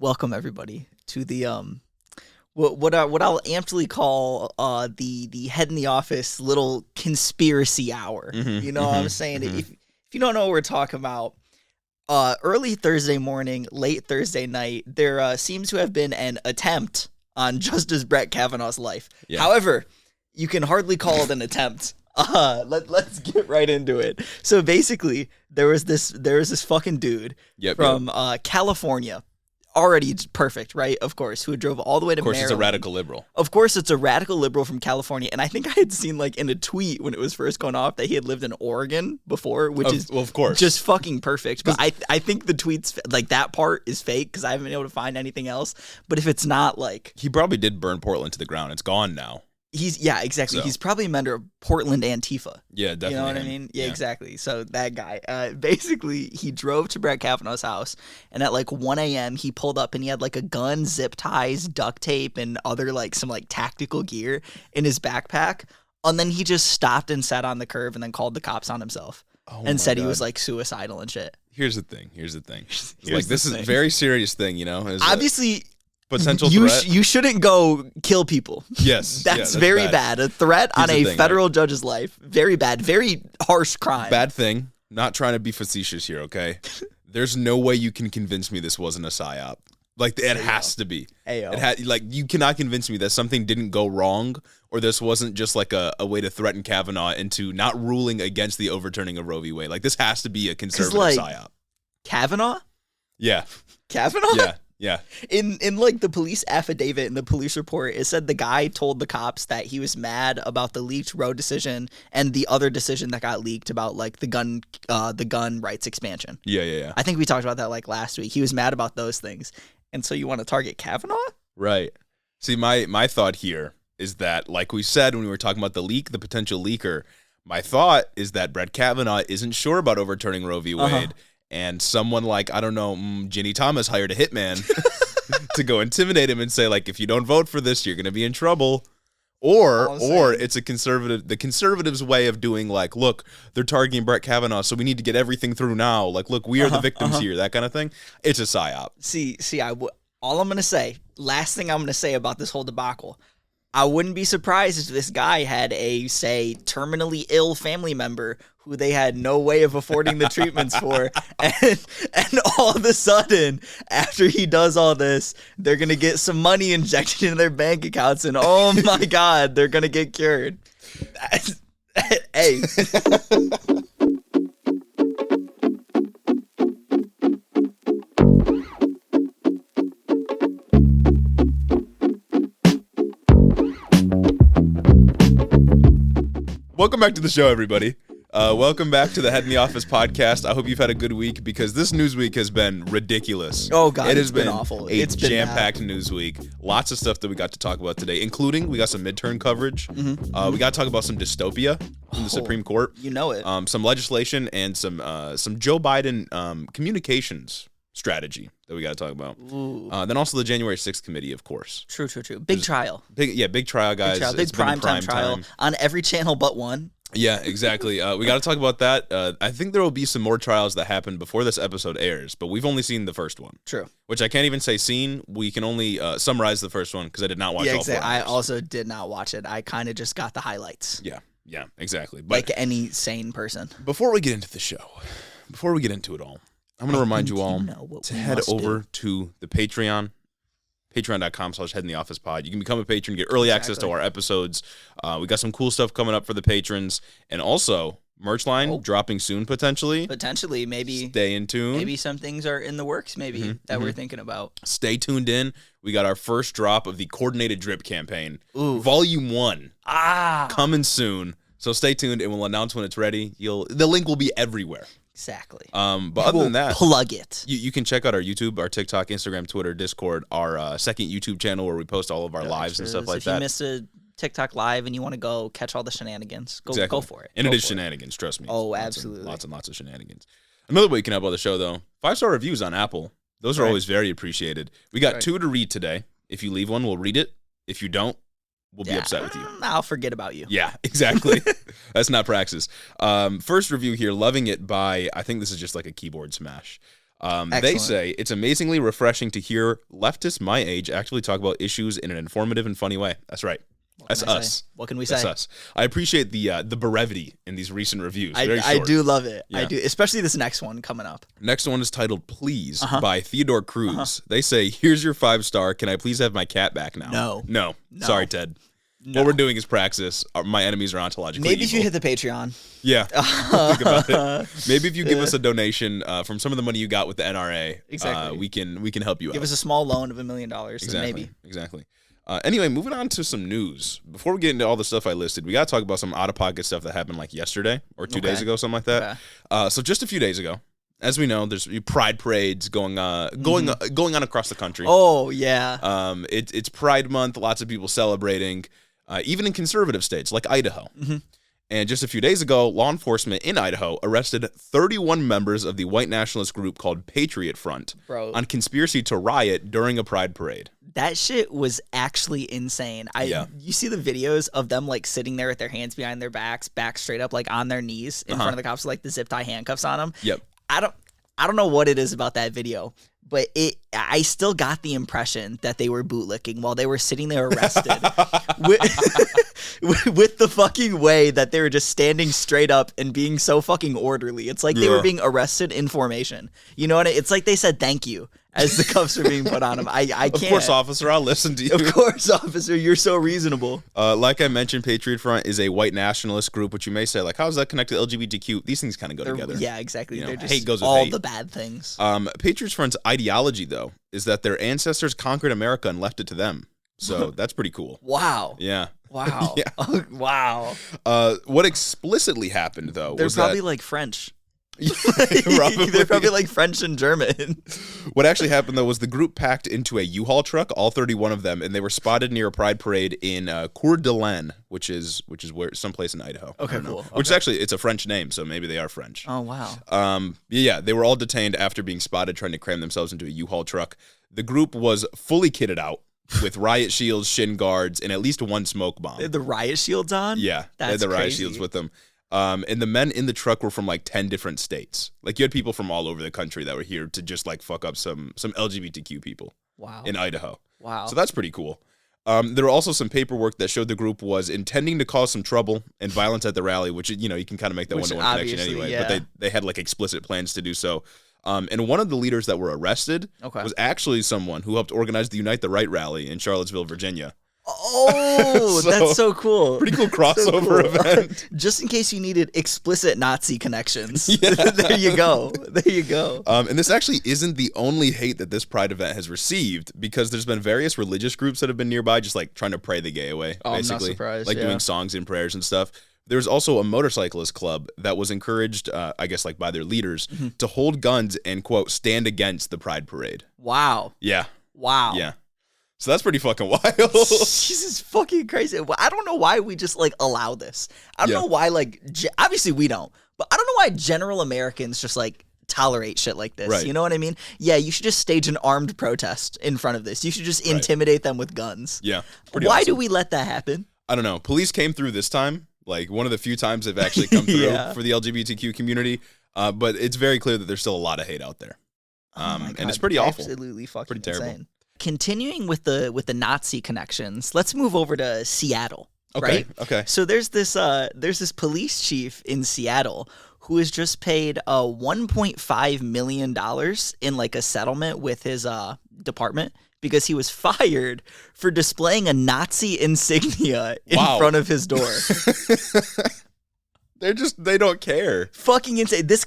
Welcome everybody to the what I'll amply call the head in the office little conspiracy hour. You know what I'm saying? If you don't know what we're talking about, early Thursday morning, late Thursday night, there seems to have been an attempt on Justice Brett Kavanaugh's life. Yeah. However, you can hardly call it an attempt. Let's get right into it. So basically, there was this fucking dude from California. Already perfect, right? Of course, who drove all the way to Maryland. Of course, it's a radical liberal. Of course, it's a radical liberal from California. And I think I had seen like in a tweet when it was first going off that he had lived in Oregon before, which is of course just fucking perfect. But I think the tweets, like that part is fake because I haven't been able to find anything else. But if it's not like... He probably did burn Portland to the ground. It's gone now. Exactly. So. He's probably a member of Portland Antifa. Yeah, definitely. You know what I mean? Yeah, exactly. So that guy, basically, he drove to Brett Kavanaugh's house, and at like 1 a.m., he pulled up, and he had like a gun, zip ties, duct tape, and other like some like tactical gear in his backpack. And then he just stopped and sat on the curb, and then called the cops on himself, and said he was like suicidal and shit. Here's the thing. Like this is a very serious thing, you know. Obviously. Potential threat. You shouldn't go kill people. Yes. That's very bad. A threat on a federal judge's life. Very bad. Very harsh crime. Bad thing. Not trying to be facetious here, okay? There's no way you can convince me this wasn't a psyop. Like, it has to be. You cannot convince me that something didn't go wrong or this wasn't just like a way to threaten Kavanaugh into not ruling against the overturning of Roe v. Wade. Like, this has to be a conservative psyop. Kavanaugh? Yeah. Kavanaugh? Yeah. Yeah. In like the police affidavit in the police report, it said the guy told the cops that he was mad about the leaked Roe decision and the other decision that got leaked about like the gun rights expansion. Yeah. I think we talked about that like last week. He was mad about those things. And so you want to target Kavanaugh? Right. See, my thought here is that, like we said when we were talking about the potential leaker, my thought is that Brett Kavanaugh isn't sure about overturning Roe v. Wade. And someone like, I don't know, Ginny Thomas hired a hitman to go intimidate him and say, like, if you don't vote for this, you're going to be in trouble. Or it's the conservatives' way of doing, like, look, they're targeting Brett Kavanaugh, so we need to get everything through now. Like, look, we are the victims here, that kind of thing. It's a psyop. All I'm going to say, last thing I'm going to say about this whole debacle, I wouldn't be surprised if this guy had a, say, terminally ill family member who they had no way of affording the treatments for. And all of a sudden, after he does all this, they're going to get some money injected into their bank accounts. And oh my God, they're going to get cured. Hey. Welcome back to the show, everybody. Welcome back to the Head in the Office podcast. I hope you've had a good week because this news week has been ridiculous. Oh, God, it has been awful. It's jam-packed news week. Lots of stuff that we got to talk about today, including we got some midterm coverage. We got to talk about some dystopia from the Supreme Court. You know it. Some legislation and some Joe Biden communications strategy that we got to talk about. Then also the January 6th committee, of course. True. Big trial. Big trial, guys. Big prime trial on every channel but one. Yeah, exactly. We got to talk about that. I think there will be some more trials that happen before this episode airs, but we've only seen the first one. True. Which I can't even say seen. We can only summarize the first one because I did not watch all 4 hours. I also did not watch it. I kind of just got the highlights. Yeah, exactly. But like any sane person. Before we get into the show, before we get into it all, I'm going to remind you all to head over to the Patreon. Patreon.com/headintheofficepod. You can become a patron, get early access to our episodes. We got some cool stuff coming up for the patrons. And also, merch line dropping soon, potentially. Potentially, maybe. Stay in tune. Maybe some things are in the works, that we're thinking about. Stay tuned in. We got our first drop of the Coordinated Drip campaign. Volume 1. Coming soon. So stay tuned, and we'll announce when it's ready. The link will be everywhere. Exactly. But other than that, plug it. You can check out our YouTube, our TikTok, Instagram, Twitter, Discord, our second YouTube channel where we post all of our lives and stuff like that. If you missed a TikTok live and you want to go catch all the shenanigans, go for it. And it is shenanigans, trust me. Oh, absolutely. Lots and lots of shenanigans. Another way you can help out the show, though, 5-star reviews on Apple. Those are always very appreciated. We got 2 to read today. If you leave one, we'll read it. If you don't, we'll be upset with you. I'll forget about you. Yeah, exactly. That's not praxis. First review here, loving it by, I think this is just like a keyboard smash. They say it's amazingly refreshing to hear leftists my age actually talk about issues in an informative and funny way. That's right. That's us. What can we say? That's us. I appreciate the brevity in these recent reviews. I do love it. Yeah. I do, especially this next one coming up. Next one is titled "Please" by Theodore Cruz. They say, "Here's your 5-star. Can I please have my cat back now?" No. Sorry, Ted. No. What we're doing is praxis. My enemies are ontologically Maybe evil. if you hit the Patreon. Yeah. Think about it. Maybe if you give us a donation from some of the money you got with the NRA, exactly. we can help you out. Give us a small loan of $1 million. Exactly. Maybe. Exactly. Anyway, moving on to some news. Before we get into all the stuff I listed, we got to talk about some out-of-pocket stuff that happened like yesterday or 2 days ago, something like that. Okay. So just a few days ago, as we know, there's pride parades going on across the country. Oh, yeah. It's Pride Month. Lots of people celebrating, even in conservative states like Idaho. Mm-hmm. And just a few days ago, law enforcement in Idaho arrested 31 members of the white nationalist group called Patriot Front on conspiracy to riot during a pride parade. That shit was actually insane. You see the videos of them like sitting there with their hands behind their backs, back straight up, like on their knees in front of the cops, with, like the zip tie handcuffs on them. Yep. I don't know what it is about that video, but I still got the impression that they were bootlicking while they were sitting there arrested with the fucking way that they were just standing straight up and being so fucking orderly. It's like they were being arrested in formation. You know what? It's like they said thank you as the cuffs were being put on them. I can't. Of course, officer, I'll listen to you. Of course, officer, you're so reasonable. Like I mentioned, Patriot Front is a white nationalist group, which you may say, like, how does that connect to LGBTQ? These things kind of go together. Yeah, exactly. You know, they're just hate goes with all hate. the bad things. Patriot Front's ideology, though, is that their ancestors conquered America and left it to them. So that's pretty cool. Wow. Yeah. Wow. Yeah. Wow. What explicitly happened, though, they're was probably like French. Probably. They're probably like French and German. What actually happened, though, was the group packed into a U-Haul truck, all 31 of them, and they were spotted near a pride parade in Coeur d'Alene, which is where someplace in Idaho. Okay, cool. Which is actually, it's a French name, so maybe they are French. Oh, wow. Yeah, they were all detained after being spotted trying to cram themselves into a U-Haul truck. The group was fully kitted out with riot shields, shin guards, and at least one smoke bomb. They had the riot shields on? Yeah, That's they had the riot crazy. shields with them. And the men in the truck were from like 10 different states. Like you had people from all over the country that were here to just like fuck up some LGBTQ people. Wow. In Idaho. Wow. So that's pretty cool. There were also some paperwork that showed the group was intending to cause some trouble and violence at the rally, which, you know, you can kind of make that one-to-one connection anyway. Yeah. But they had like explicit plans to do so. And one of the leaders that were arrested was actually someone who helped organize the Unite the Right rally in Charlottesville, Virginia. Oh, that's so cool. Pretty cool crossover event. Just in case you needed explicit Nazi connections. Yeah. There you go. There you go. And this actually isn't the only hate that this Pride event has received, because there's been various religious groups that have been nearby just like trying to pray the gay away, basically. I'm not surprised, like doing songs and prayers and stuff. There's also a motorcyclist club that was encouraged, I guess, like by their leaders, to hold guns and, quote, stand against the Pride parade. Wow. Yeah. Wow. Yeah. So that's pretty fucking wild. This is fucking crazy. I don't know why we just like allow this. I don't know why, like, obviously we don't, but I don't know why general Americans just like tolerate shit like this. Right. You know what I mean? Yeah, you should just stage an armed protest in front of this. You should just intimidate them with guns. Yeah. Why do we let that happen? I don't know. Police came through this time, like one of the few times they've actually come through for the LGBTQ community. But it's very clear that there's still a lot of hate out there. And it's pretty awful. Absolutely fucking pretty terrible. insane. Continuing with the Nazi connections, let's move over to Seattle. Right? Okay. So there's this police chief in Seattle who has just paid $1.5 million in like a settlement with his department because he was fired for displaying a Nazi insignia in front of his door. They don't care. Fucking insane. This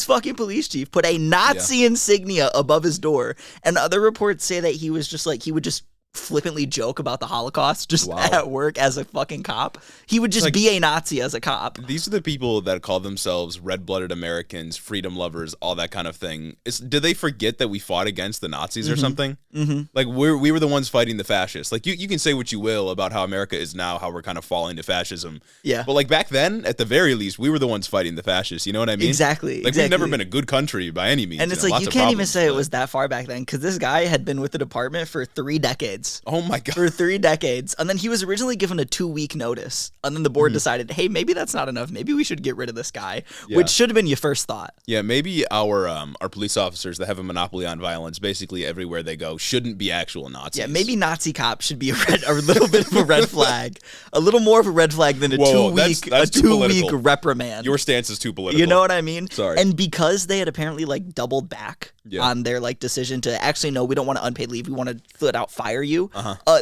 fucking police chief put a Nazi insignia above his door. And other reports say that he was just like, he would just flippantly joke about the Holocaust just at work as a fucking cop. He would just be a Nazi as a cop. These are the people that call themselves red-blooded Americans, freedom lovers, all that kind of thing. Did they forget that we fought against the Nazis or something? Mm-hmm. Like we were the ones fighting the fascists. Like you can say what you will about how America is now, how we're kind of falling to fascism. Yeah. But like back then, at the very least, we were the ones fighting the fascists. You know what I mean? Exactly. Like we've never been a good country by any means. And it's like you can't even say it was that far back then because this guy had been with the department for 3 decades. decades. Oh my God. For 3 decades. And then he was originally given a 2-week notice. And then the board decided, hey, maybe that's not enough. Maybe we should get rid of this guy, which should have been your first thought. Yeah, maybe our police officers that have a monopoly on violence basically everywhere they go shouldn't be actual Nazis. Yeah, maybe Nazi cop should be a little bit of a red flag. A little more of a red flag than a 2-week reprimand. Your stance is too political. You know what I mean? Sorry. And because they had apparently like doubled back on their like decision to actually, no, we don't want to unpaid leave. We want to flat out fire you.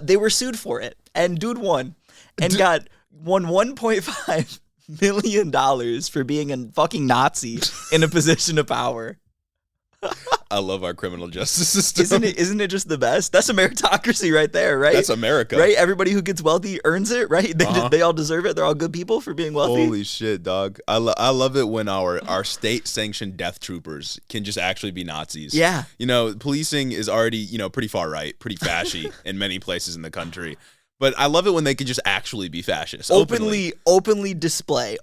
They were sued for it. And dude won. And won $1.5 million for being a fucking Nazi in a position of power. I love our criminal justice system. Isn't it just the best? That's a meritocracy right there, right? That's America. Right? Everybody who gets wealthy earns it, right? They all deserve it. They're all good people for being wealthy. Holy shit, dog. I love it when our state-sanctioned death troopers can just actually be Nazis. Yeah. You know, policing is already, pretty far right, pretty fashy in many places in the country. But I love it when they can just actually be fascist. Openly display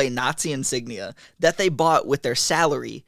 Nazi insignia that they bought with their salary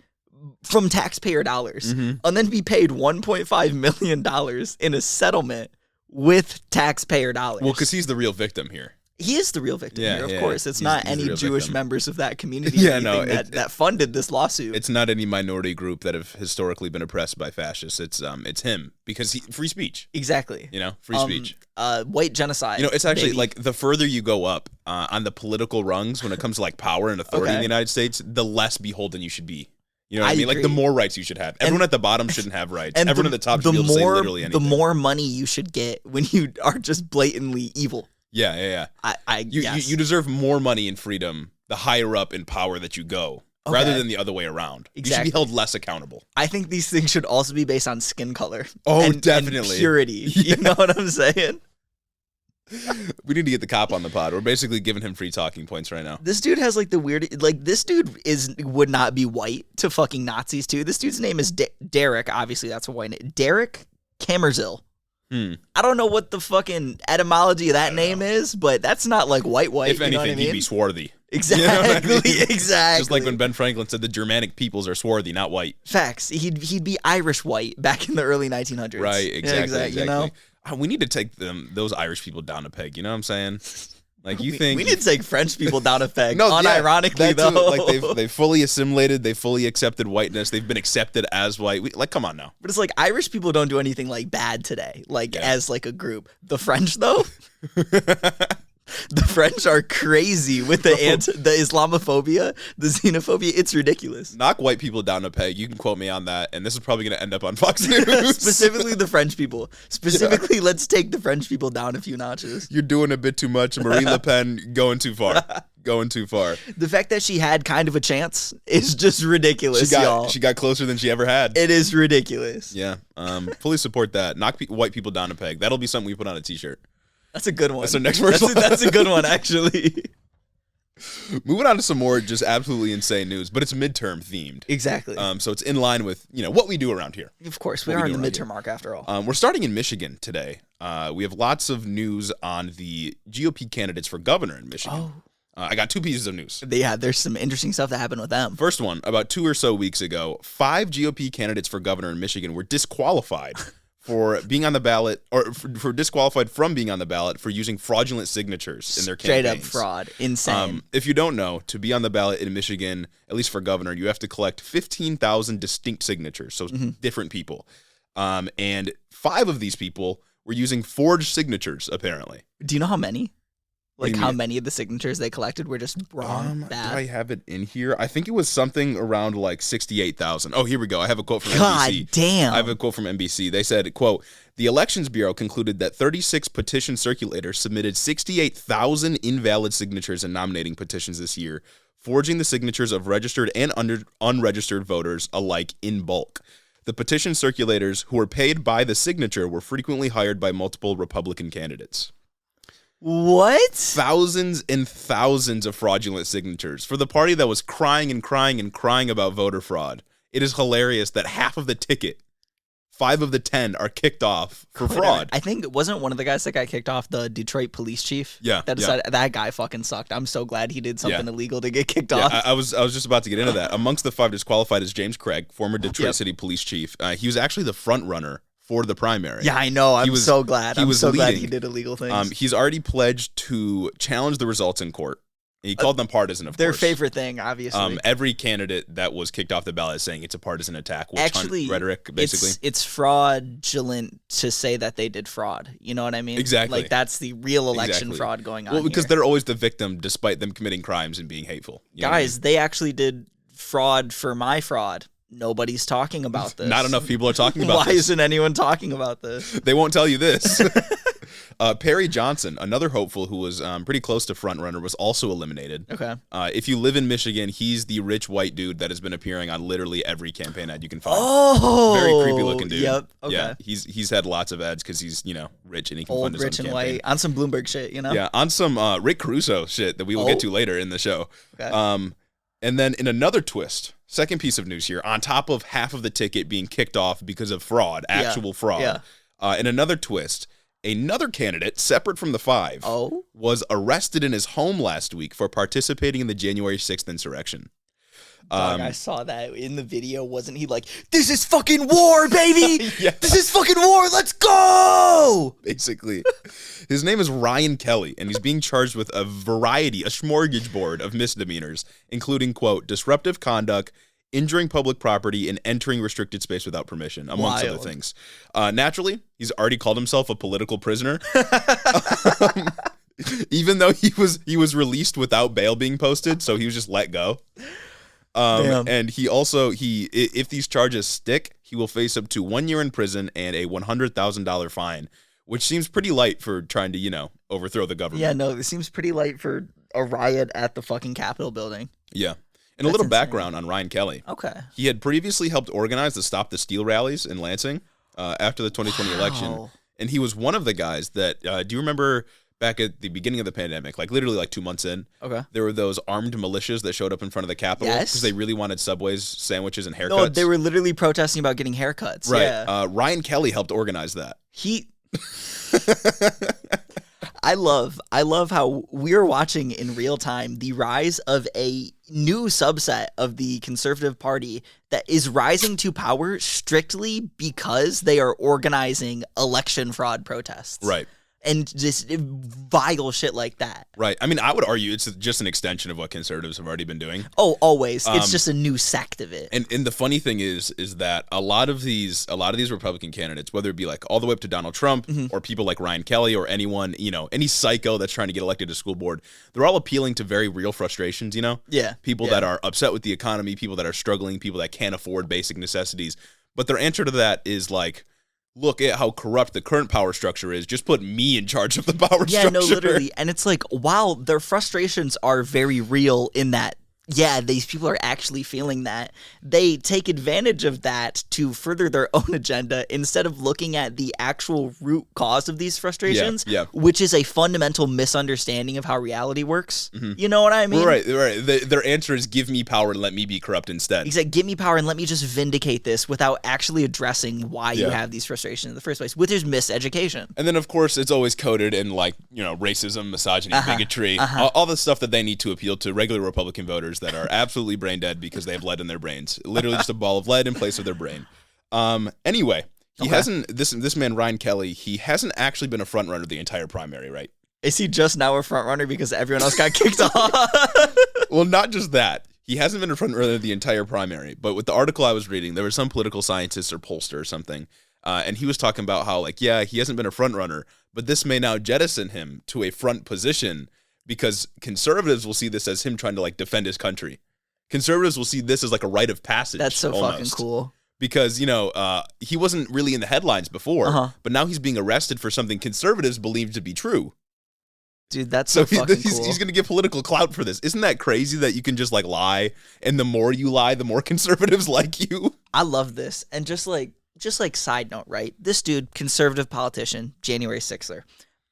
from taxpayer dollars, and then be paid $1.5 million in a settlement with taxpayer dollars. Well, because he's the real victim here. He is the real victim here, of course. It's not any Jewish members of that community that funded this lawsuit. It's not any minority group that have historically been oppressed by fascists. It's him, because free speech. Exactly. Free speech. White genocide. It's actually like the further you go up on the political rungs when it comes to like power and authority in the United States, the less beholden you should be. You know what I mean? Agree. Like the more rights you should have. Everyone at the bottom shouldn't have rights. And everyone at the top should be able to say literally anything. The more money you should get when you are just blatantly evil. Yeah. You deserve more money and freedom the higher up in power that you go, rather than the other way around. Exactly. You should be held less accountable. I think these things should also be based on skin color. Oh, definitely. And purity. You know what I'm saying? We need to get the cop on the pod. We're basically giving him free talking points right now. This dude has like the weird, like this dude would not be white to fucking Nazis too. This dude's name is Derek. Obviously, that's a white name. Derek Kammerzil. I don't know what the fucking etymology of that name is, but that's not like white. If anything, you know what I mean? he'd be swarthy. Exactly, you know what I mean? Exactly. Just like when Ben Franklin said the Germanic peoples are swarthy, not white. Facts. He'd be Irish white back in the early 1900s. Right, exactly. Yeah, You know? We need to take those Irish people down a peg. You know what I'm saying? Like you think we need to take French people down a peg. Unironically, though. Like they fully assimilated, they fully accepted whiteness. They've been accepted as white. Come on now. But it's like Irish people don't do anything like bad today, as like a group. The French though. The French are crazy with the Islamophobia, the xenophobia. It's ridiculous. Knock white people down a peg. You can quote me on that, and this is probably going to end up on Fox News. Specifically the French people. Specifically, let's take the French people down a few notches. You're doing a bit too much. Marine Le Pen going too far. Going too far. The fact that she had kind of a chance is just ridiculous, y'all. She got closer than she ever had. It is ridiculous. Yeah. Fully support that. Knock white people down a peg. That'll be something we put on a t-shirt. That's a good one. That's our next verse. That's a good one, actually. Moving on to some more just absolutely insane news, but it's midterm themed. Exactly. So it's in line with what we do around here. Of course, we are in the midterm mark after all. We're starting in Michigan today. We have lots of news on the GOP candidates for governor in Michigan. Oh. I got 2 pieces of news. Yeah, there's some interesting stuff that happened with them. First one, about 2 or so weeks ago, 5 GOP candidates for governor in Michigan were disqualified for being on the ballot, or for disqualified from being on the ballot for using fraudulent signatures in their campaigns. Straight up fraud. Insane. If you don't know, to be on the ballot in Michigan, at least for governor, you have to collect 15,000 distinct signatures, so different people. And 5 of these people were using forged signatures, apparently. Do you know how many? Like how many of the signatures they collected were just wrong, bad? Do I have it in here? I think it was something around like 68,000. Oh, here we go. I have a quote from NBC. God damn. I have a quote from NBC. They said, quote, "The Elections Bureau concluded that 36 petition circulators submitted 68,000 invalid signatures in nominating petitions this year, forging the signatures of registered and unregistered voters alike in bulk. The petition circulators, who were paid by the signature, were frequently hired by multiple Republican candidates." What? Thousands and thousands of fraudulent signatures for the party that was crying and crying and crying about voter fraud. It is hilarious that half of the ticket, 5 of the 10, are kicked off for fraud. I think it wasn't one of the guys that got kicked off, the Detroit police chief. Yeah. That decided that guy fucking sucked. I'm so glad he did something illegal to get kicked off. I was just about to get into that. Amongst the 5 disqualified is James Craig, former Detroit City police chief. He was actually the front runner for the primary. Yeah, I know. I'm so glad. I'm so glad he did illegal things. He's already pledged to challenge the results in court. He called them partisan, of course. Their favorite thing, obviously. Every candidate that was kicked off the ballot is saying it's a partisan attack. Actually, rhetoric, basically. It's fraudulent to say that they did fraud. You know what I mean? Exactly. Like, that's the real election fraud going on. Well, because they're always the victim, despite them committing crimes and being hateful. Guys, they actually did fraud for my fraud. Nobody's talking about this. Not enough people are talking about Why this. isn't anyone talking about this? They won't tell you this. Perry Johnson, another hopeful who was pretty close to frontrunner, was also eliminated. Okay. If you live in Michigan, he's the rich white dude that has been appearing on literally every campaign ad you can find. Oh, very creepy looking dude. Yep. Okay. Yeah, he's had lots of ads because he's rich and he can old, fund his rich own and campaign. white on some Bloomberg shit. Yeah, on some Rick Caruso shit that we will get to later in the show. Okay. And then in another twist, second piece of news here, on top of half of the ticket being kicked off because of fraud, actual fraud. Yeah. In another twist, another candidate, separate from the five, was arrested in his home last week for participating in the January 6th insurrection. Dog, I saw that in the video. Wasn't he like, this is fucking war, baby? Yeah. This is fucking war. Let's go. Basically. His name is Ryan Kelly, and he's being charged with a smorgasbord of misdemeanors, including, quote, disruptive conduct, injuring public property, and entering restricted space without permission, amongst other things. Naturally, he's already called himself a political prisoner. Even though he was released without bail being posted, so he was just let go. And he also, if these charges stick, he will face up to 1 year in prison and a $100,000 fine, which seems pretty light for trying to, overthrow the government. Yeah, no, it seems pretty light for a riot at the fucking Capitol building. Yeah. And a little background on Ryan Kelly. Okay. He had previously helped organize the Stop the Steal rallies in Lansing after the 2020 election. And he was one of the guys that, do you remember back at the beginning of the pandemic, like literally like 2 months in, there were those armed militias that showed up in front of the Capitol because they really wanted Subway's sandwiches and haircuts. No, they were literally protesting about getting haircuts. Right. Yeah. Ryan Kelly helped organize that. I love how we're watching in real time the rise of a new subset of the Conservative Party that is rising to power strictly because they are organizing election fraud protests. Right. And just vile shit like that. Right. I mean, I would argue it's just an extension of what conservatives have already been doing. Oh, always. It's just a new sect of it. And the funny thing is that a lot of these Republican candidates, whether it be like all the way up to Donald Trump or people like Ryan Kelly or anyone, any psycho that's trying to get elected to school board, they're all appealing to very real frustrations, Yeah. People that are upset with the economy, people that are struggling, people that can't afford basic necessities. But their answer to that is like, look at how corrupt the current power structure is. Just put me in charge of the power structure. Yeah, no, literally. And it's like, while their frustrations are very real in that, yeah, these people are actually feeling that, they take advantage of that to further their own agenda instead of looking at the actual root cause of these frustrations, which is a fundamental misunderstanding of how reality works. You know what I mean? Right. Their answer is give me power and let me be corrupt instead. Exactly. Give me power and let me just vindicate this without actually addressing why you have these frustrations in the first place, which is miseducation. And then, of course, it's always coded in like, racism, misogyny, bigotry, all the stuff that they need to appeal to regular Republican voters that are absolutely brain dead because they have lead in their brains. Literally just a ball of lead in place of their brain. Anyway, he hasn't, this man, Ryan Kelly, he hasn't actually been a front runner the entire primary, right? Is he just now a front runner because everyone else got kicked off? Well, not just that. He hasn't been a front runner the entire primary, but with the article I was reading, there was some political scientist or pollster or something, and he was talking about how, like, yeah, he hasn't been a front runner, but this may now jettison him to a front position because conservatives will see this as him trying to like defend his country. Conservatives will see this as like a rite of passage. That's so fucking cool. Because, he wasn't really in the headlines before, but now he's being arrested for something conservatives believe to be true. Dude, that's so fucking cool. He's going to get political clout for this. Isn't that crazy that you can just like lie, and the more you lie, the more conservatives like you? I love this. And just like side note, right? This dude, conservative politician, January 6th.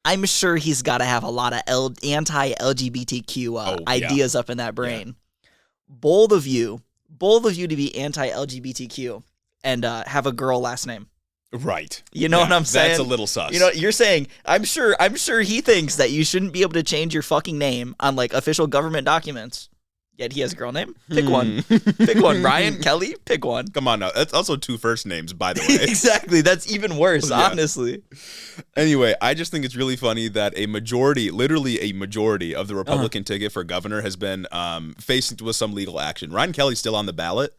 I'm sure he's got to have a lot of anti-LGBTQ ideas up in that brain. Yeah. Bold of you to be anti-LGBTQ and have a girl last name. Right. You know what I'm saying? That's a little sus. You're saying, I'm sure he thinks that you shouldn't be able to change your fucking name on like official government documents. Yet he has a girl name. Pick one. Pick one. Ryan, Kelly, pick one. Come on now. That's also 2 first names, by the way. Exactly. That's even worse, honestly. Anyway, I just think it's really funny that literally a majority of the Republican ticket for governor has been faced with some legal action. Ryan Kelly's still on the ballot,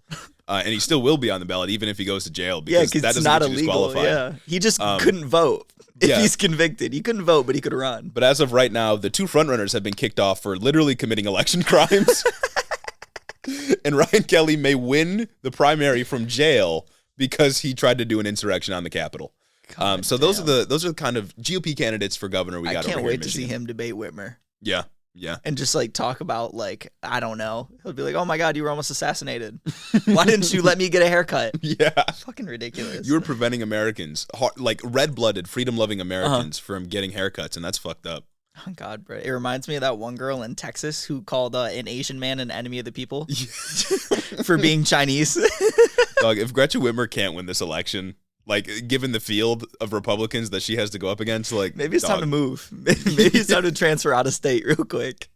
and he still will be on the ballot even if he goes to jail because that doesn't get you disqualified. Yeah, he just couldn't vote. If he's convicted, he couldn't vote, but he could run. But as of right now, the 2 frontrunners have been kicked off for literally committing election crimes. And Ryan Kelly may win the primary from jail because he tried to do an insurrection on the Capitol. So those are the kind of GOP candidates for governor we got over here in Michigan. I can't wait to see him debate Whitmer. Yeah. Yeah. And just like talk about like, I don't know. He'll be like, oh my God, you were almost assassinated. Why didn't you let me get a haircut? Yeah. Fucking ridiculous. You were preventing Americans, like red-blooded, freedom-loving Americans from getting haircuts, and that's fucked up. Oh God, bro. It reminds me of that one girl in Texas who called an Asian man an enemy of the people for being Chinese. Dog, if Gretchen Whitmer can't win this election, like, given the field of Republicans that she has to go up against, like, maybe it's time to move. Maybe it's time to transfer out of state real quick.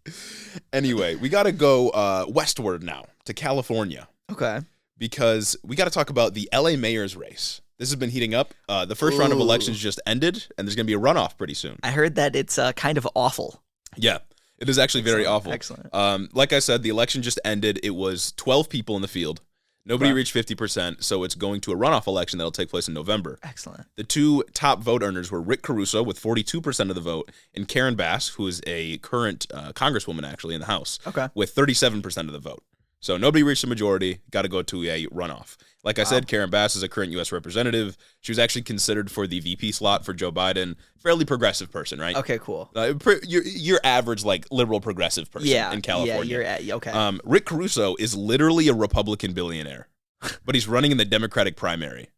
Anyway, we got to go westward now to California. Okay. Because we got to talk about the LA mayor's race. This has been heating up. The first round of elections just ended, and there's going to be a runoff pretty soon. I heard that it's kind of awful. Yeah, it is actually very awful. Excellent. Like I said, the election just ended. It was 12 people in the field. Nobody reached 50%, so it's going to a runoff election that'll take place in November. Excellent. The 2 top vote earners were Rick Caruso with 42% of the vote, and Karen Bass, who is a current congresswoman actually in the House, with 37% of the vote. So nobody reached the majority, got to go to a runoff. Like I said, Karen Bass is a current U.S. representative. She was actually considered for the VP slot for Joe Biden. Fairly progressive person, right? Okay, cool. Your average, like, liberal progressive person in California. Okay. Rick Caruso is literally a Republican billionaire, but he's running in the Democratic primary.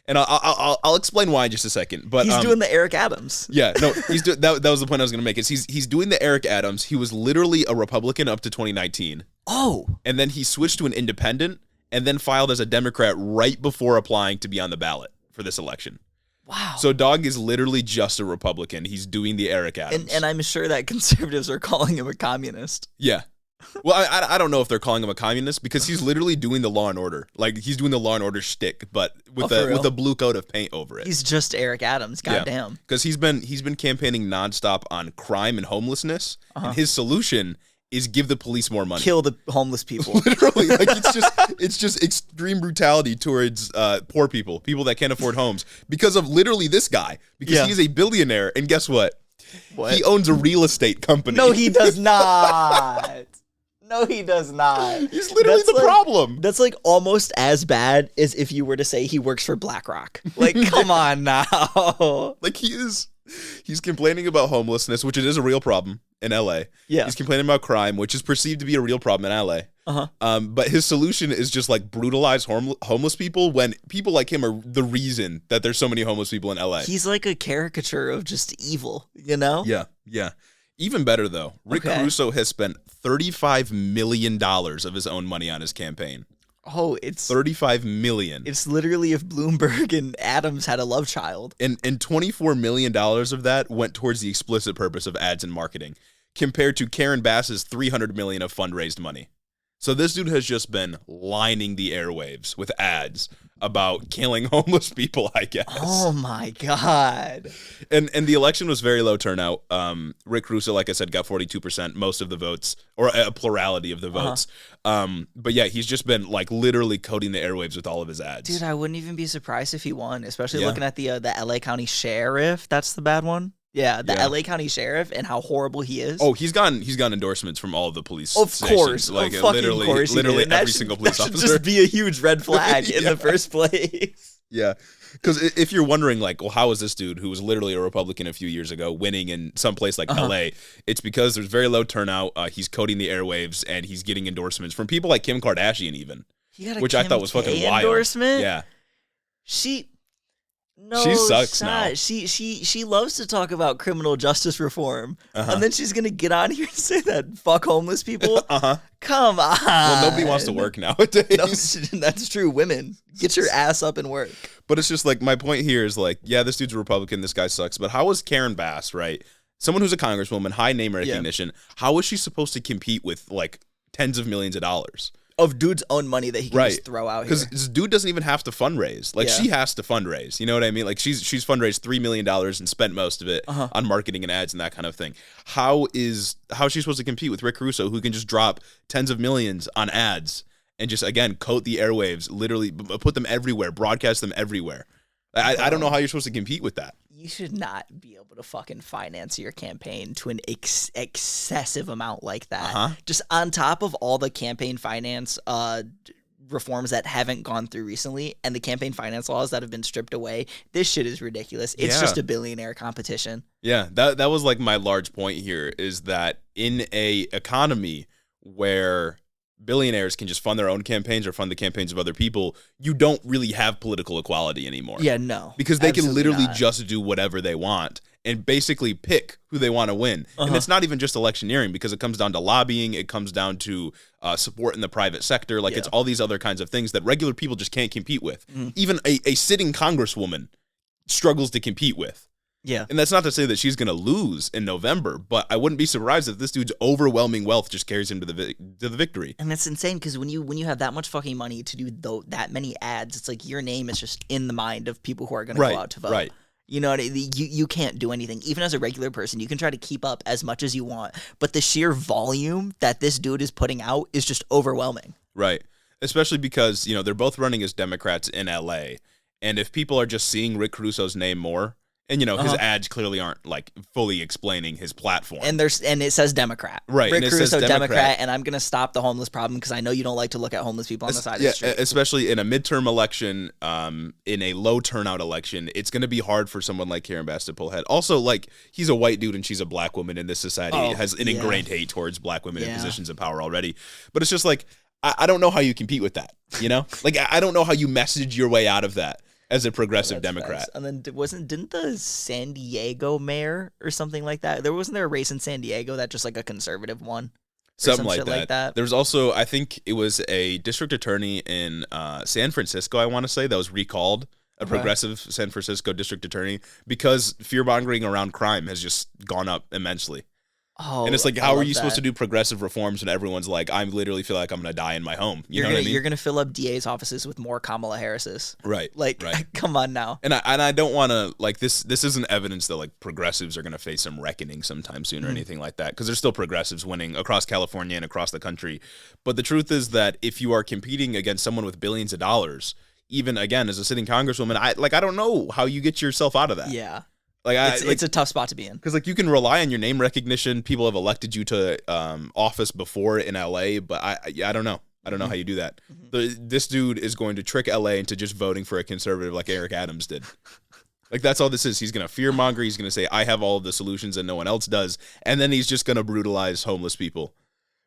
And I'll explain why in just a second. But he's doing the Eric Adams. Yeah, no, that was the point I was going to make. Is he's doing the Eric Adams. He was literally a Republican up to 2019. Oh. And then he switched to an independent and then filed as a Democrat right before applying to be on the ballot for this election. Wow. So Dog is literally just a Republican. He's doing the Eric Adams. And I'm sure that conservatives are calling him a communist. Yeah. Well, I don't know if they're calling him a communist because he's literally doing the Law and Order. Like, he's doing the Law and Order shtick, but with a blue coat of paint over it. He's just Eric Adams. Goddamn. Because he's been campaigning nonstop on crime and homelessness, and his solution is give the police more money. Kill the homeless people. Literally. Like, it's just extreme brutality towards poor people that can't afford homes because of literally this guy. Because he's a billionaire, and guess what? He owns a real estate company. No, he does not. No, he does not. He's literally the problem. That's like almost as bad as if you were to say he works for BlackRock. Like, come on now. Like, he's complaining about homelessness, which it is a real problem in LA. Yeah. He's complaining about crime, which is perceived to be a real problem in LA. But his solution is just like brutalize homeless people when people like him are the reason that there's so many homeless people in LA. He's like a caricature of just evil, you know? Yeah, yeah. Even better, though, Rick Caruso has spent $35 million of his own money on his campaign. Oh, it's $35 million. It's literally if Bloomberg and Adams had a love child. And $24 million of that went towards the explicit purpose of ads and marketing, compared to Karen Bass's $300 million of fundraised money. So this dude has just been lining the airwaves with ads about killing homeless people, I guess. Oh my God. And the election was very low turnout. Rick Caruso, like I said, got 42%, most of the votes, or a plurality of the votes. But yeah, he's just been like literally coating the airwaves with all of his ads. Dude, I wouldn't even be surprised if he won, especially looking at the LA County Sheriff. That's the bad one. Yeah, the LA County Sheriff and how horrible he is. Oh, he's gotten endorsements from all of the police of stations. Course, like literally every single police officer. That should just be a huge red flag in the first place. Yeah, because if you're wondering, like, well, how is this dude who was literally a Republican a few years ago winning in some place like LA? It's because there's very low turnout. He's coating the airwaves and he's getting endorsements from people like Kim Kardashian, even, which I thought was fucking wild. Endorsement? Yeah, she sucks now. She loves to talk about criminal justice reform, and then she's gonna get on here and say that fuck homeless people. Come on. Well, nobody wants to work nowadays. No, that's true. Women, get your ass up and work. But it's just like, my point here is like, yeah, this dude's a Republican. This guy sucks. But how is Karen Bass, right? Someone who's a congresswoman, high name recognition. How is she supposed to compete with like tens of millions of dollars. Of dude's own money that he can just throw out here. Because this dude doesn't even have to fundraise. Like, she has to fundraise. You know what I mean? Like, she's fundraised $3 million and spent most of it on marketing and ads and that kind of thing. How is she supposed to compete with Rick Caruso, who can just drop tens of millions on ads and just, again, coat the airwaves, literally put them everywhere, broadcast them everywhere? I don't know how you're supposed to compete with that. You should not be able to fucking finance your campaign to an excessive amount like that. Just on top of all the campaign finance reforms that haven't gone through recently and the campaign finance laws that have been stripped away, this shit is ridiculous. It's just a billionaire competition. Yeah, that was like my large point here, is that in a economy where billionaires can just fund their own campaigns or fund the campaigns of other people, you don't really have political equality anymore. Yeah, no. Because they can literally just do whatever they want and basically pick who they want to win. And it's not even just electioneering, because it comes down to lobbying, it comes down to support in the private sector. Like, it's all these other kinds of things that regular people just can't compete with. Even a sitting congresswoman struggles to compete with. Yeah. And that's not to say that she's going to lose in November, but I wouldn't be surprised if this dude's overwhelming wealth just carries him to the victory. And that's insane, because when you have that much fucking money to do that many ads, it's like your name is just in the mind of people who are going to go out to vote. Right. You know, you can't do anything. Even as a regular person, you can try to keep up as much as you want, but the sheer volume that this dude is putting out is just overwhelming. Right. Especially because, you know, they're both running as Democrats in LA. And if people are just seeing Rick Caruso's name more, and, you know, his ads clearly aren't, like, fully explaining his platform. And it says Democrat. Right. Rick Caruso, Democrat, and I'm going to stop the homeless problem because I know you don't like to look at homeless people on the side of the street. Especially in a midterm election, in a low turnout election, it's going to be hard for someone like Karen Bass to pull ahead. Also, like, he's a white dude and she's a black woman in this society. Has an ingrained hate towards black women in positions of power already. But it's just like, I don't know how you compete with that, you know? Like, I don't know how you message your way out of that as a progressive Democrat. Fast. And then didn't the San Diego mayor or something like that? Wasn't there a race in San Diego that just like a conservative one? Something like that. There was also, I think it was a district attorney in San Francisco, I want to say, that was recalled, a progressive San Francisco district attorney, because fear-mongering around crime has just gone up immensely. Oh, and it's like, how are you supposed to do progressive reforms when everyone's like, I literally feel like I'm going to die in my home? You know what I mean? You're going to fill up DA's offices with more Kamala Harris's. Right. Like, come on now. And I don't want to, like, this isn't evidence that, like, progressives are going to face some reckoning sometime soon or anything like that, because there's still progressives winning across California and across the country. But the truth is that if you are competing against someone with billions of dollars, even, again, as a sitting congresswoman, I don't know how you get yourself out of that. Yeah. Like, it's a tough spot to be in, because, like, you can rely on your name recognition. People have elected you to office before in LA, but I don't know. I don't know how you do that. This dude is going to trick LA into just voting for a conservative like Eric Adams did. Like, that's all this is. He's going to fearmonger. He's going to say, I have all of the solutions and no one else does. And then he's just going to brutalize homeless people.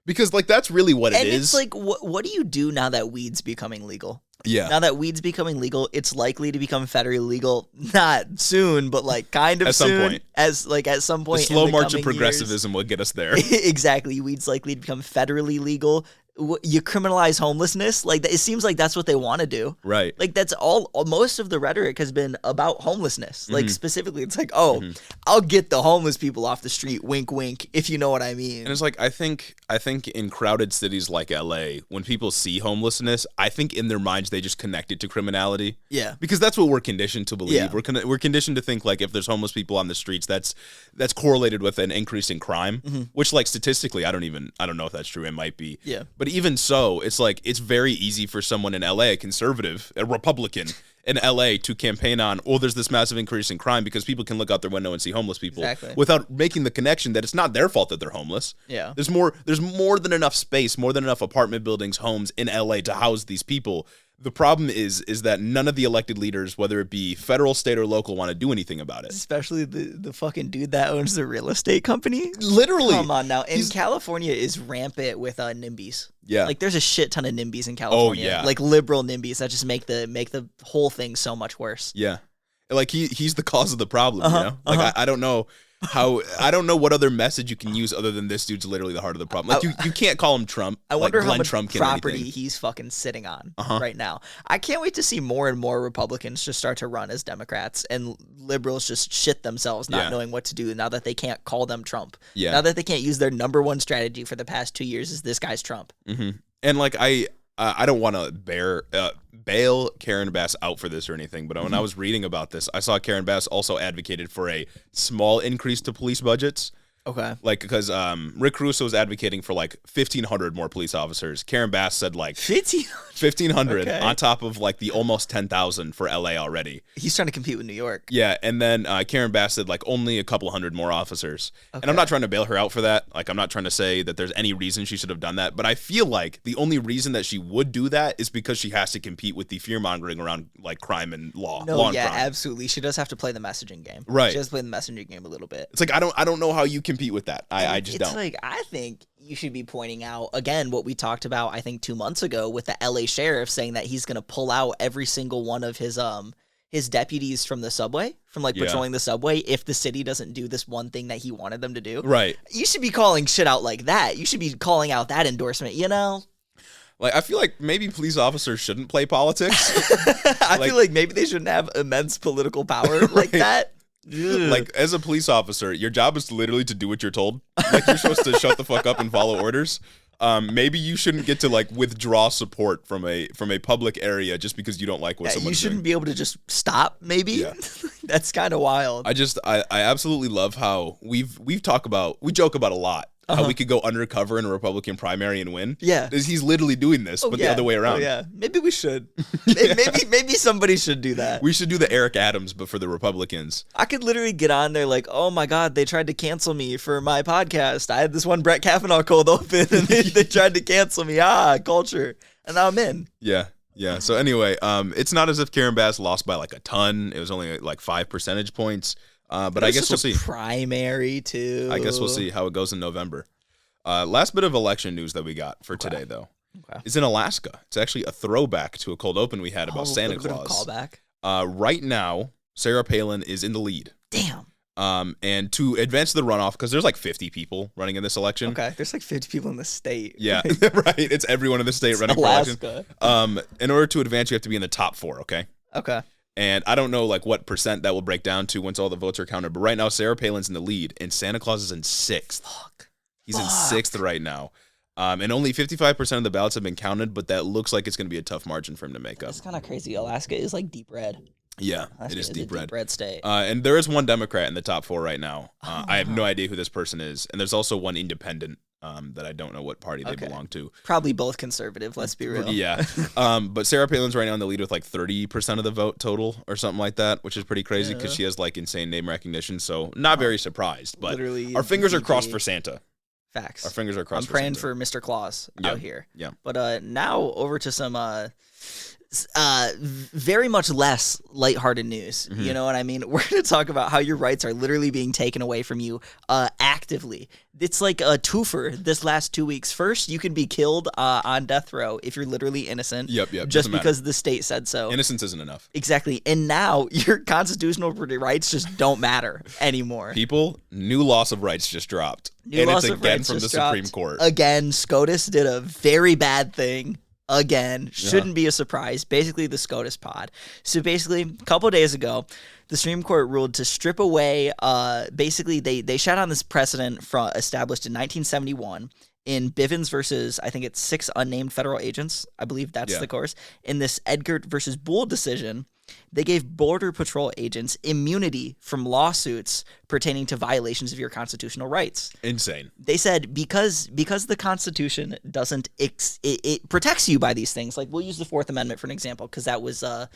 Because, like, that's really what it is. And it's like, what do you do now that weed's becoming legal? Yeah. Now that weed's becoming legal, it's likely to become federally legal, not soon, but like kind of soon. At some point. The slow march of progressivism will get us there. Exactly. Weed's likely to become federally legal. You criminalize homelessness. Like, it seems like that's what they want to do. Right. Like, that's most of the rhetoric has been about homelessness. Like, specifically, it's like, I'll get the homeless people off the street, wink, wink, if you know what I mean. And it's like, I think in crowded cities like LA, when people see homelessness, I think in their minds they just connect it to criminality. Yeah. Because that's what we're conditioned to believe. Yeah. We're conditioned to think, like, if there's homeless people on the streets, that's correlated with an increase in crime, which, like, statistically, I don't know if that's true. It might be. Yeah. But even so, it's like, it's very easy for someone in LA, a conservative, a Republican in LA, to campaign on, there's this massive increase in crime because people can look out their window and see homeless people without making the connection that it's not their fault that they're homeless. Yeah. There's more than enough space, more than enough apartment buildings, homes in LA to house these people. The problem is that none of the elected leaders, whether it be federal, state, or local, want to do anything about it. Especially the fucking dude that owns the real estate company. Literally. Come on now. And California is rampant with NIMBYs. Yeah. Like, there's a shit ton of NIMBYs in California. Oh, yeah. Like, liberal NIMBYs that just make the whole thing so much worse. Yeah. Like, he's the cause of the problem, you know? Like, I don't know. how I don't know what other message you can use other than this dude's literally the heart of the problem. Like you can't call him Trump. I wonder like how much Trump property he's fucking sitting on right now. I can't wait to see more and more Republicans just start to run as Democrats and liberals just shit themselves not knowing what to do now that they can't call them Trump. Yeah. Now that they can't use their number one strategy for the past 2 years is this guy's Trump. Mm-hmm. And like I don't want to bail Karen Bass out for this or anything, but when I was reading about this, I saw Karen Bass also advocated for a small increase to police budgets. Okay. Like, because Rick Russo was advocating for like 1,500 more police officers. Karen Bass said like 1,500 on top of like the almost 10,000 for LA already. He's trying to compete with New York. Yeah, and then Karen Bass said like only a couple hundred more officers. Okay. And I'm not trying to bail her out for that. Like, I'm not trying to say that there's any reason she should have done that, but I feel like the only reason that she would do that is because she has to compete with the fear-mongering around like crime and law. No, yeah, absolutely. She does have to play the messaging game. Right. She has to play the messaging game a little bit. It's like I don't know how you compete with that. I just don't. It's like I think you should be pointing out again what we talked about I think 2 months ago with the LA sheriff saying that he's going to pull out every single one of his deputies from the subway, from like patrolling the subway if the city doesn't do this one thing that he wanted them to do. Right. You should be calling shit out like that. You should be calling out that endorsement, you know? Like, I feel like maybe police officers shouldn't play politics. I feel like maybe they shouldn't have immense political power like that. Like, as a police officer, your job is literally to do what you're told. Like, you're supposed to shut the fuck up and follow orders. Maybe you shouldn't get to like withdraw support from a public area just because you don't like what someone's doing. You shouldn't doing. Be able to just stop. Maybe that's kind of wild. I absolutely love how we joke about a lot. How we could go undercover in a Republican primary and win. Yeah. He's literally doing this, but the other way around. Oh, yeah. Maybe we should. Maybe somebody should do that. We should do the Eric Adams, but for the Republicans. I could literally get on there like, oh my God, they tried to cancel me for my podcast. I had this one Brett Kavanaugh cold open and they tried to cancel me. Culture. And now I'm in. Yeah. Yeah. So anyway, it's not as if Karen Bass lost by like a ton. It was only like 5 percentage points. But I guess we'll see. Primary too. I guess we'll see how it goes in November. Last bit of election news that we got for today, though, is in Alaska. It's actually a throwback to a cold open we had about Santa Claus. Callback. Right now, Sarah Palin is in the lead. Damn. And to advance the runoff, because there's like 50 people running in this election. Okay, there's like 50 people in the state. Yeah, right. It's everyone in the state running Alaska. For election. In order to advance, you have to be in the top 4. Okay. Okay. And I don't know like what percent that will break down to once all the votes are counted. But right now, Sarah Palin's in the lead, and Santa Claus is in 6th. He's in 6th right now. And only 55% of the ballots have been counted, but that looks like it's going to be a tough margin for him to make up. It's kind of crazy. Alaska is like deep red. Yeah, it is deep red. Deep red state. And there is one Democrat in the top 4 right now. I have no idea who this person is. And there's also one independent that I don't know what party they belong to. Probably both conservative, let's be real. Yeah. But Sarah Palin's right now in the lead with like 30% of the vote total or something like that, which is pretty crazy because she has like insane name recognition. So not very surprised, but literally our fingers are crossed for Santa. Facts. Our fingers are crossed. I'm praying for Mr. Claus out here. Yeah. But now over to some very much less lighthearted news. You know what I mean? We're going to talk about how your rights are literally being taken away from you actively. It's like a twofer this last 2 weeks. First, you can be killed on death row if you're literally innocent. Yep. Just because the state said so. Innocence isn't enough. Exactly. And now your constitutional rights just don't matter anymore. People, new loss of rights just dropped. And it's again from the Supreme Court. Again, SCOTUS did a very bad thing. Again, shouldn't be a surprise. Basically, the SCOTUS pod. So basically, a couple of days ago, the Supreme Court ruled to strip away, basically, they shot on this precedent established in 1971 in Bivens versus, I think it's 6 unnamed federal agents. I believe that's the course. In this Edgert versus Boole decision, they gave Border Patrol agents immunity from lawsuits pertaining to violations of your constitutional rights. Insane. They said because the Constitution doesn't it protects you by these things. Like we'll use the 4th Amendment for an example because that was the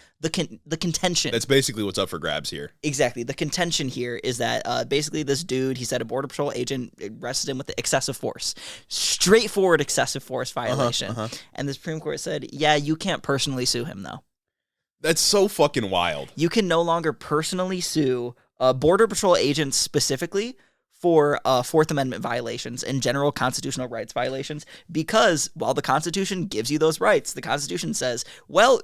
contention. That's basically what's up for grabs here. Exactly. The contention here is that basically this dude, he said a Border Patrol agent arrested him with excessive force. Straightforward excessive force violation. And the Supreme Court said, yeah, you can't personally sue him though. That's so fucking wild. You can no longer personally sue Border Patrol agents specifically for Fourth Amendment violations and general constitutional rights violations, because while the Constitution gives you those rights, the Constitution says, well,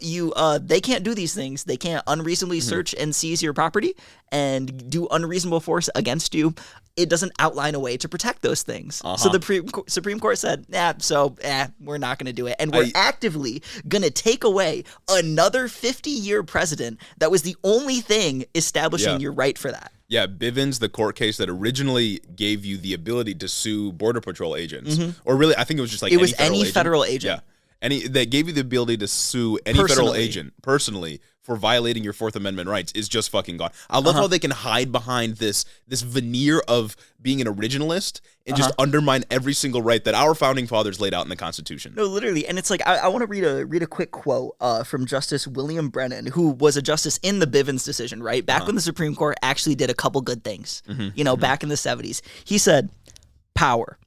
they can't do these things. They can't unreasonably search and seize your property and do unreasonable force against you. It doesn't outline a way to protect those things. So the Supreme Court said, we're not going to do it. And we're actively going to take away another 50-year precedent that was the only thing establishing your right for that. Yeah, Bivens, the court case that originally gave you the ability to sue Border Patrol agents, or really, I think it was just like any federal agent. Yeah, they gave you the ability to sue any federal agent personally for violating your Fourth Amendment rights is just fucking gone. I love how they can hide behind this veneer of being an originalist and just undermine every single right that our founding fathers laid out in the Constitution. No, literally. And it's like, I want to read a quick quote from Justice William Brennan, who was a justice in the Bivens decision, right? Back when the Supreme Court actually did a couple good things, back in the 70s. He said, power,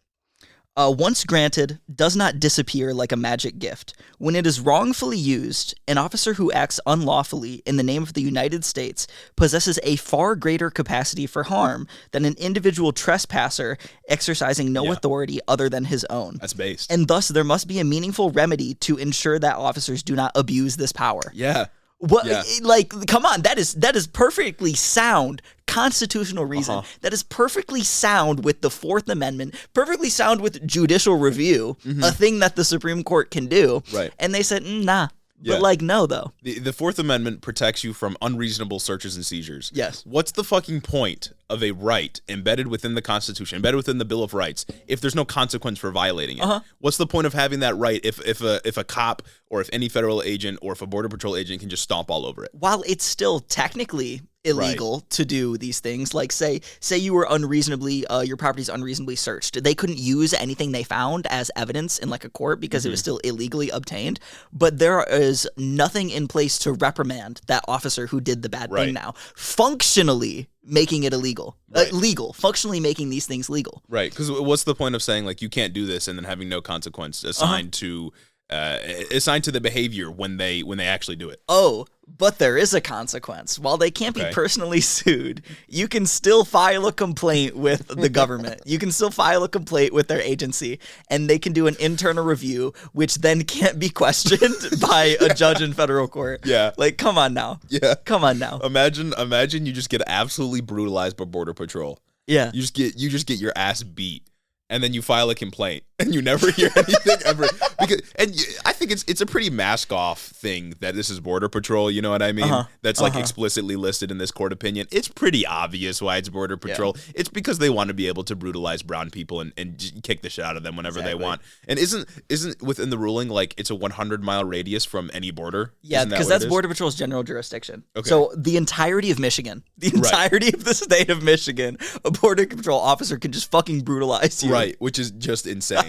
once granted, does not disappear like a magic gift. When it is wrongfully used, an officer who acts unlawfully in the name of the United States possesses a far greater capacity for harm than an individual trespasser exercising no authority other than his own. That's based. And thus, there must be a meaningful remedy to ensure that officers do not abuse this power. Yeah. What? Yeah. Like, come on, that is perfectly sound constitutional reason. That is perfectly sound with the Fourth Amendment, perfectly sound with judicial review, a thing that the Supreme Court can do. Right. And they said, nah. Yeah. But no, though. The Fourth Amendment protects you from unreasonable searches and seizures. Yes. What's the fucking point of a right embedded within the Constitution, embedded within the Bill of Rights, if there's no consequence for violating it? What's the point of having that right if a cop or if any federal agent or if a Border Patrol agent can just stomp all over it? While it's still technically illegal to do these things, like say you were unreasonably, your property's unreasonably searched. They couldn't use anything they found as evidence in like a court because it was still illegally obtained. But there is nothing in place to reprimand that officer who did the bad thing now. Functionally making it illegal. Legal. Functionally making these things legal. Right. Because what's the point of saying like you can't do this and then having no consequence assigned to the behavior when they actually do it? Oh, but there is a consequence. While they can't be personally sued, you can still file a complaint with the government. You can still file a complaint with their agency, and they can do an internal review, which then can't be questioned by a judge in federal court. Yeah. Like, come on now. Yeah. Come on now. Imagine you just get absolutely brutalized by Border Patrol. Yeah. You just get your ass beat. And then you file a complaint, and you never hear anything ever. I think it's a pretty mask off thing that this is Border Patrol. You know what I mean? That's like explicitly listed in this court opinion. It's pretty obvious why it's Border Patrol. Yeah. It's because they want to be able to brutalize brown people and kick the shit out of them whenever they want. And isn't within the ruling like it's a 100-mile radius from any border? Yeah, because that's Border Patrol's general jurisdiction. Okay. So the entirety of Michigan, of the state of Michigan, a Border Patrol officer can just fucking brutalize you. Right, which is just insane.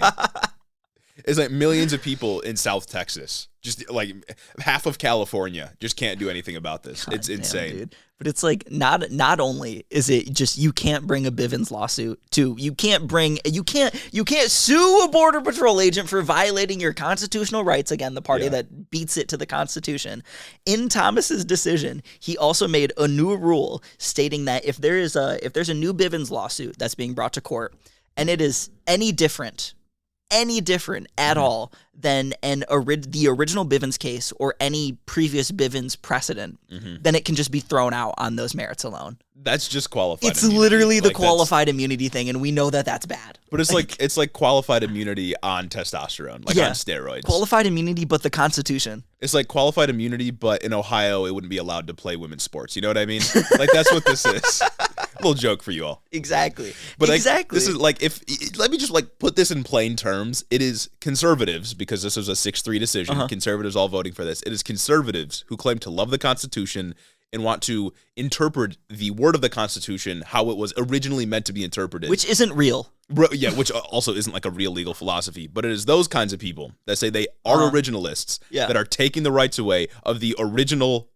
It's like millions of people in South Texas, just like half of California, just can't do anything about this. It's insane. Dude. But it's like not only is it just you can't bring a Bivens lawsuit to you can't sue a Border Patrol agent for violating your constitutional rights. Again, the party that beats it to the Constitution. In Thomas's decision, he also made a new rule stating that if there's a new Bivens lawsuit that's being brought to court, and it is any different at all than the original Bivens case or any previous Bivens precedent, then it can just be thrown out on those merits alone. That's just qualified It's immunity. Literally the qualified immunity thing, and we know that that's bad. But it's like qualified immunity on testosterone, like on steroids. Qualified immunity, but the Constitution. It's like qualified immunity, but in Ohio, it wouldn't be allowed to play women's sports. You know what I mean? Like, that's what this is. Little joke for you all. Exactly. But exactly. This is like, let me just like put this in plain terms. It is conservatives, because this was a 6-3 decision. Conservatives all voting for this. It is conservatives who claim to love the Constitution and want to interpret the word of the Constitution how it was originally meant to be interpreted. Which isn't real. Yeah, which also isn't like a real legal philosophy. But it is those kinds of people that say they are originalists that are taking the rights away of the original,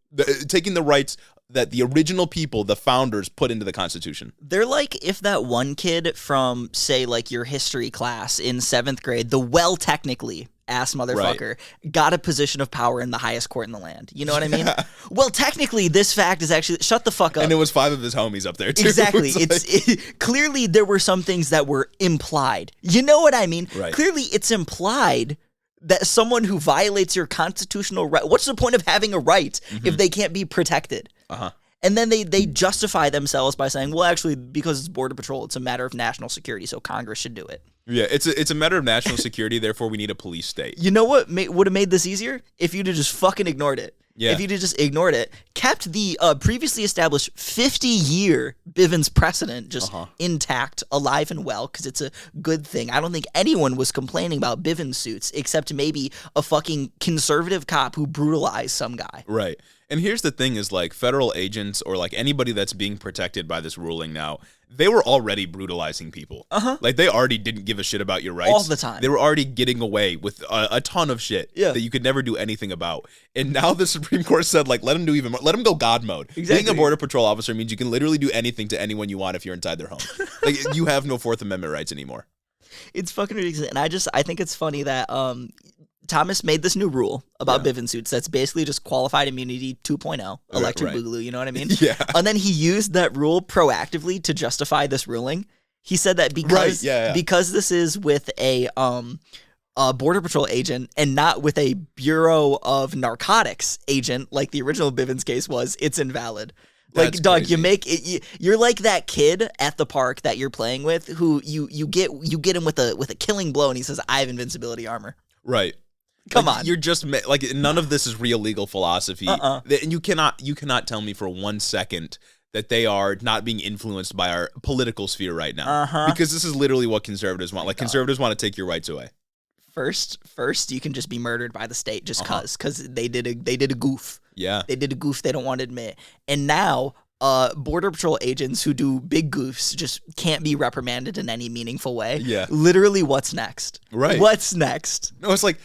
taking the rights that the original people, the founders, put into the Constitution. They're like if that one kid from, say, like your history class in 7th grade, the technically ass motherfucker, got a position of power in the highest court in the land. You know what I mean? Well, technically, this fact is actually... Shut the fuck up. And it was 5 of his homies up there, too. Exactly. Clearly, there were some things that were implied. You know what I mean? Right. Clearly, it's implied that someone who violates your constitutional right... What's the point of having a right if they can't be protected? And then they justify themselves by saying, well, actually, because it's Border Patrol, it's a matter of national security, so Congress should do it. Yeah, it's a matter of national security, therefore we need a police state. You know what would have made this easier? If you'd have just fucking ignored it. Yeah. If you'd have just ignored it, kept the previously established 50-year Bivens precedent just intact, alive and well, because it's a good thing. I don't think anyone was complaining about Bivens suits, except maybe a fucking conservative cop who brutalized some guy. Right. And here's the thing is, like, federal agents or, like, anybody that's being protected by this ruling now, they were already brutalizing people. Like, they already didn't give a shit about your rights. All the time. They were already getting away with a ton of shit that you could never do anything about. And now the Supreme Court said, like, let them do even more. Let them go God mode. Exactly. Being a Border Patrol officer means you can literally do anything to anyone you want if you're inside their home. Like, you have no Fourth Amendment rights anymore. It's fucking ridiculous. And I think it's funny that Thomas made this new rule about Bivens suits that's basically just qualified immunity 2.0, electric boogaloo, you know what I mean? Yeah. And then he used that rule proactively to justify this ruling. He said that because this is with a Border Patrol agent and not with a Bureau of Narcotics agent like the original Bivens case was, it's invalid. Like, That's dog, crazy. you make it. You're like that kid at the park that you're playing with, who you get him with a killing blow, and he says, "I have invincibility armor." Right. Come like, on. You're just like, none of this is real legal philosophy. And you cannot tell me for 1 second that they are not being influenced by our political sphere right now. Because this is literally what conservatives want. Like, conservatives want to take your rights away. First, you can just be murdered by the state just because they did a goof. Yeah. They did a goof they don't want to admit. And now Border Patrol agents who do big goofs just can't be reprimanded in any meaningful way. Yeah. Literally, what's next? Right. What's next? No, it's like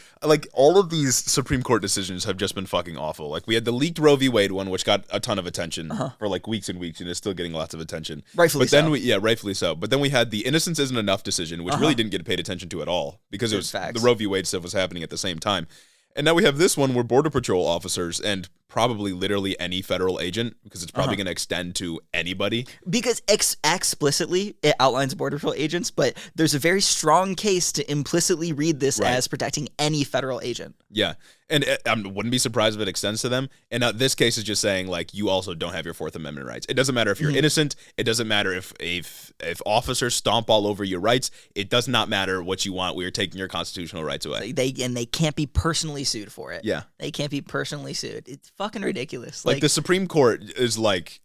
all of these Supreme Court decisions have just been fucking awful. Like, we had the leaked Roe v. Wade one, which got a ton of attention for like weeks and weeks, and is still getting lots of attention. Rightfully so. Rightfully so. But then we had the innocence isn't enough decision, which really didn't get paid attention to at all because it was the Roe v. Wade stuff was happening at the same time. And now we have this one where Border Patrol officers and probably literally any federal agent, because it's probably going to extend to anybody. Because explicitly it outlines Border Patrol agents, but there's a very strong case to implicitly read this as protecting any federal agent. Yeah. And I wouldn't be surprised if it extends to them. And this case is just saying, like, you also don't have your Fourth Amendment rights. It doesn't matter if you're innocent. It doesn't matter if officers stomp all over your rights. It does not matter what you want. We are taking your constitutional rights away. They can't be personally sued for it. Yeah. They can't be personally sued. It's fucking ridiculous. Like the Supreme Court is like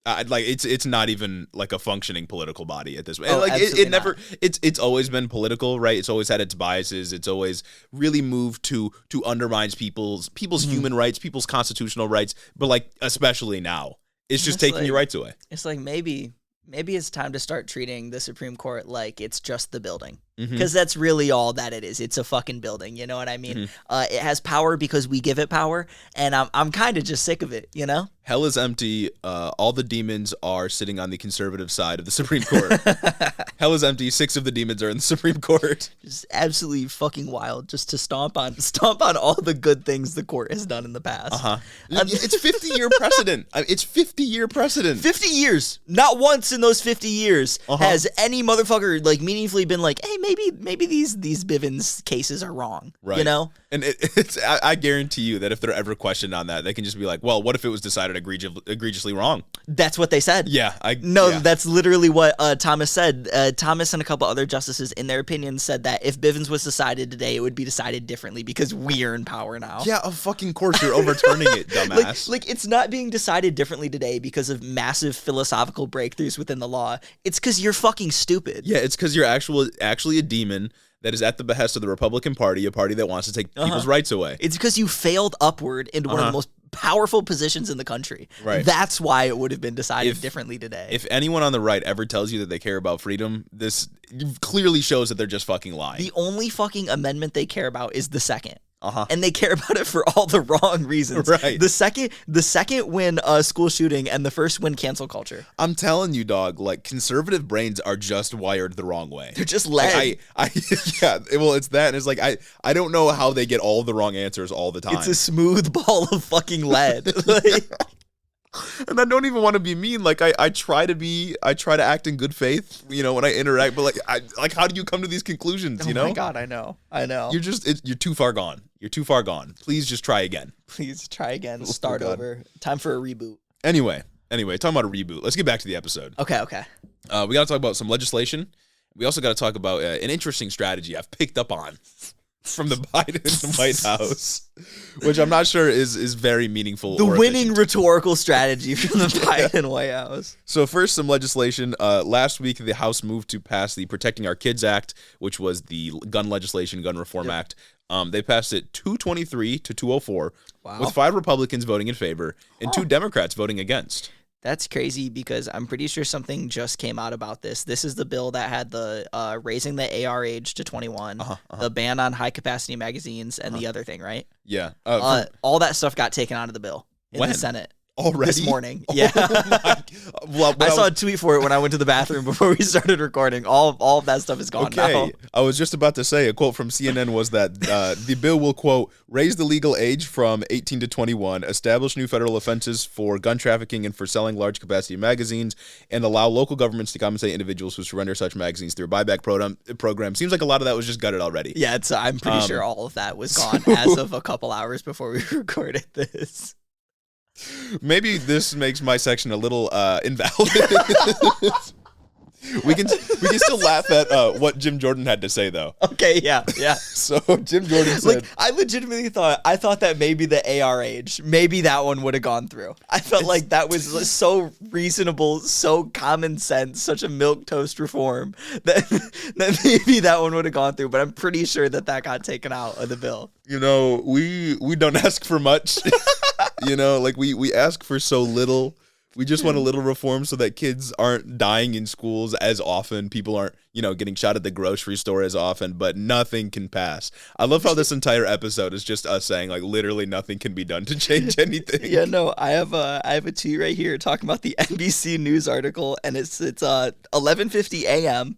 it's not even like a functioning political body at this point. Like it never. It's always been political, right? It's always had its biases. It's always really moved to undermine people's human rights, people's constitutional rights. But like especially now, it's just taking your rights away. It's like maybe it's time to start treating the Supreme Court like it's just the building. Because that's really all that it is. It's a fucking building, you know what I mean? It has power because we give it power, and I'm kind of just sick of it, you know? Hell is empty. All the demons are sitting on the conservative side of the Supreme Court. Hell is empty. 6 of the demons are in the Supreme Court. Just absolutely fucking wild, just to stomp on all the good things the court has done in the past. It's 50-year precedent. It's 50-year precedent. 50 years. Not once in those 50 years has any motherfucker like meaningfully been like, hey, maybe these Bivens cases are wrong, right? You know, and I guarantee you that if they're ever questioned on that, they can just be like, well, what if it was decided egregiously wrong? That's what they said. Yeah, that's literally what Thomas said. Thomas and a couple other justices, in their opinion, said that if Bivens was decided today, it would be decided differently because we're in power now. Yeah, of fucking course you're overturning it, dumbass. like it's not being decided differently today because of massive philosophical breakthroughs within the law. It's because you're fucking stupid. Yeah, it's because you're actually a demon that is at the behest of the Republican Party, a party that wants to take people's rights away. It's because you failed upward into one of the most powerful positions in the country. Right. That's why it would have been decided differently today. If anyone on the right ever tells you that they care about freedom, this clearly shows that they're just fucking lying. The only fucking amendment they care about is the second. And they care about it for all the wrong reasons. Right. The second win school shooting, and the first win cancel culture. I'm telling you, dog, like, conservative brains are just wired the wrong way. They're just led. Yeah, well, it's that, and it's like, I don't know how they get all the wrong answers all the time. It's a smooth ball of fucking lead. Like, and I don't even want to be mean. Like, I try to act in good faith, when I interact, but like, how do you come to these conclusions, oh my God, I know. You're too far gone. You're too far gone. Please just try again. Please try again. Start over. Time for a reboot. Anyway, talking about a reboot. Let's get back to the episode. Okay. We got to talk about some legislation. We also got to talk about an interesting strategy I've picked up on from the Biden White House, which I'm not sure is very meaningful. The or winning efficient. Rhetorical strategy from the Biden White House. So first, some legislation. Last week, the House moved to pass the Protecting Our Kids Act, which was the gun legislation, gun reform act. They passed it 223 to 204, with 5 Republicans voting in favor and 2 Democrats voting against. That's crazy because I'm pretty sure something just came out about this. This is the bill that had the raising the AR age to 21, the ban on high-capacity magazines, and the other thing, right? Yeah. All that stuff got taken out of the bill in the Senate. Already? This morning. Yeah. I saw a tweet for it when I went to the bathroom before we started recording. All of that stuff is gone now. I was just about to say, a quote from CNN was that the bill will, quote, raise the legal age from 18 to 21, establish new federal offenses for gun trafficking and for selling large capacity magazines, and allow local governments to compensate individuals who surrender such magazines through a buyback program. Seems like a lot of that was just gutted already. Yeah, I'm pretty sure all of that was gone as of a couple hours before we recorded this. Maybe this makes my section a little invalid. We can still laugh at what Jim Jordan had to say, though. Okay, yeah. So Jim Jordan said, I legitimately thought that maybe the AR age, maybe that one would have gone through. I felt like that was so reasonable, so common sense, such a milquetoast reform that maybe that one would have gone through. But I'm pretty sure that got taken out of the bill. We don't ask for much. We ask for so little. We just want a little reform so that kids aren't dying in schools as often. People aren't, getting shot at the grocery store as often, but nothing can pass. I love how this entire episode is just us saying, like, literally nothing can be done to change anything. Yeah, no, I have a tweet right here talking about the NBC News article, and it's 11:50 a.m.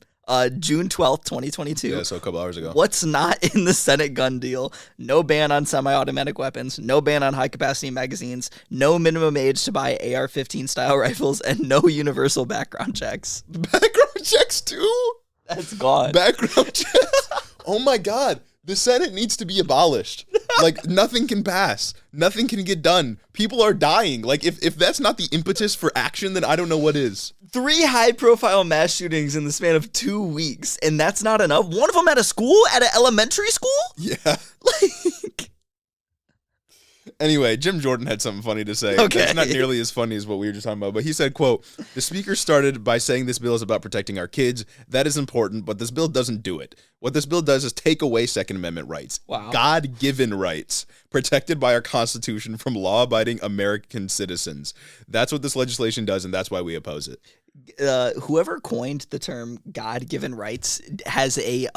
June 12th, 2022. Yeah, so a couple hours ago. What's not in the Senate gun deal? No ban on semi-automatic weapons, no ban on high-capacity magazines, no minimum age to buy AR-15 style rifles, and no universal background checks. Background checks, too? That's gone. Background checks? Oh, my God. The Senate needs to be abolished. Like, nothing can pass. Nothing can get done. People are dying. Like, if that's not the impetus for action, then I don't know what is. 3 high-profile mass shootings in the span of 2 weeks, and that's not enough? One of them at an elementary school? Yeah. Anyway, Jim Jordan had something funny to say. Okay. It's not nearly as funny as what we were just talking about, but he said, quote, the speaker started by saying this bill is about protecting our kids. That is important, but this bill doesn't do it. What this bill does is take away Second Amendment rights. Wow. God-given rights protected by our Constitution from law-abiding American citizens. That's what this legislation does, and that's why we oppose it. Whoever coined the term God-given rights has a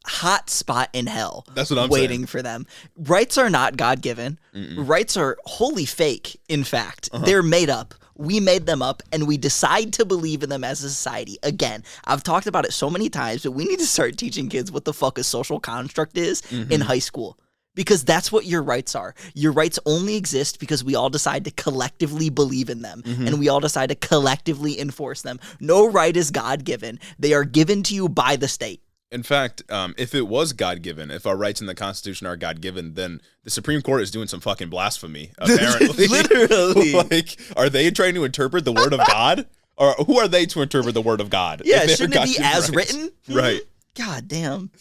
hot spot in hell. That's what I'm waiting saying. for them. Rights are not God-given. Rights are wholly fake, in fact. They're made up. We made them up, and we decide to believe in them as a society. Again, I've talked about it so many times, but we need to start teaching kids what the fuck a social construct is in high school. Because that's what your rights are. Your rights only exist because we all decide to collectively believe in them, and we all decide to collectively enforce them. No right is God-given. They are given to you by the state. In fact, if it was God-given, if our rights in the Constitution are God-given, then the Supreme Court is doing some fucking blasphemy, apparently. Literally. Like, are they trying to interpret the word of God? Or who are they to interpret the word of God? Yeah, shouldn't it be as written? Right. God damn.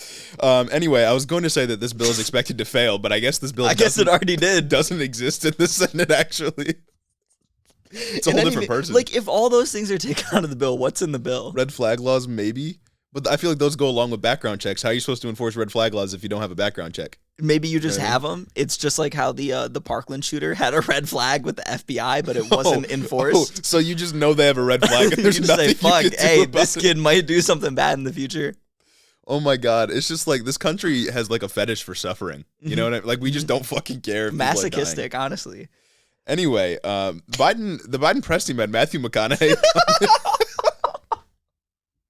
Anyway, I was going to say that this bill is expected to fail, but I guess this bill it already did. Doesn't exist in the Senate, actually. It's a whole different person. Like, if all those things are taken out of the bill, what's in the bill? Red flag laws, maybe. But I feel like those go along with background checks. How are you supposed to enforce red flag laws if you don't have a background check? Maybe you just have them. It's just like how the Parkland shooter had a red flag with the FBI, but it wasn't enforced. So you just know they have a red flag and there's you just nothing say, fuck, you can do hey, about this kid might do something bad in the future. Oh my God. It's just like this country has like a fetish for suffering. You know what I mean? Like we just don't fucking care. If masochistic, honestly. Anyway, the Biden press team had Matthew McConaughey.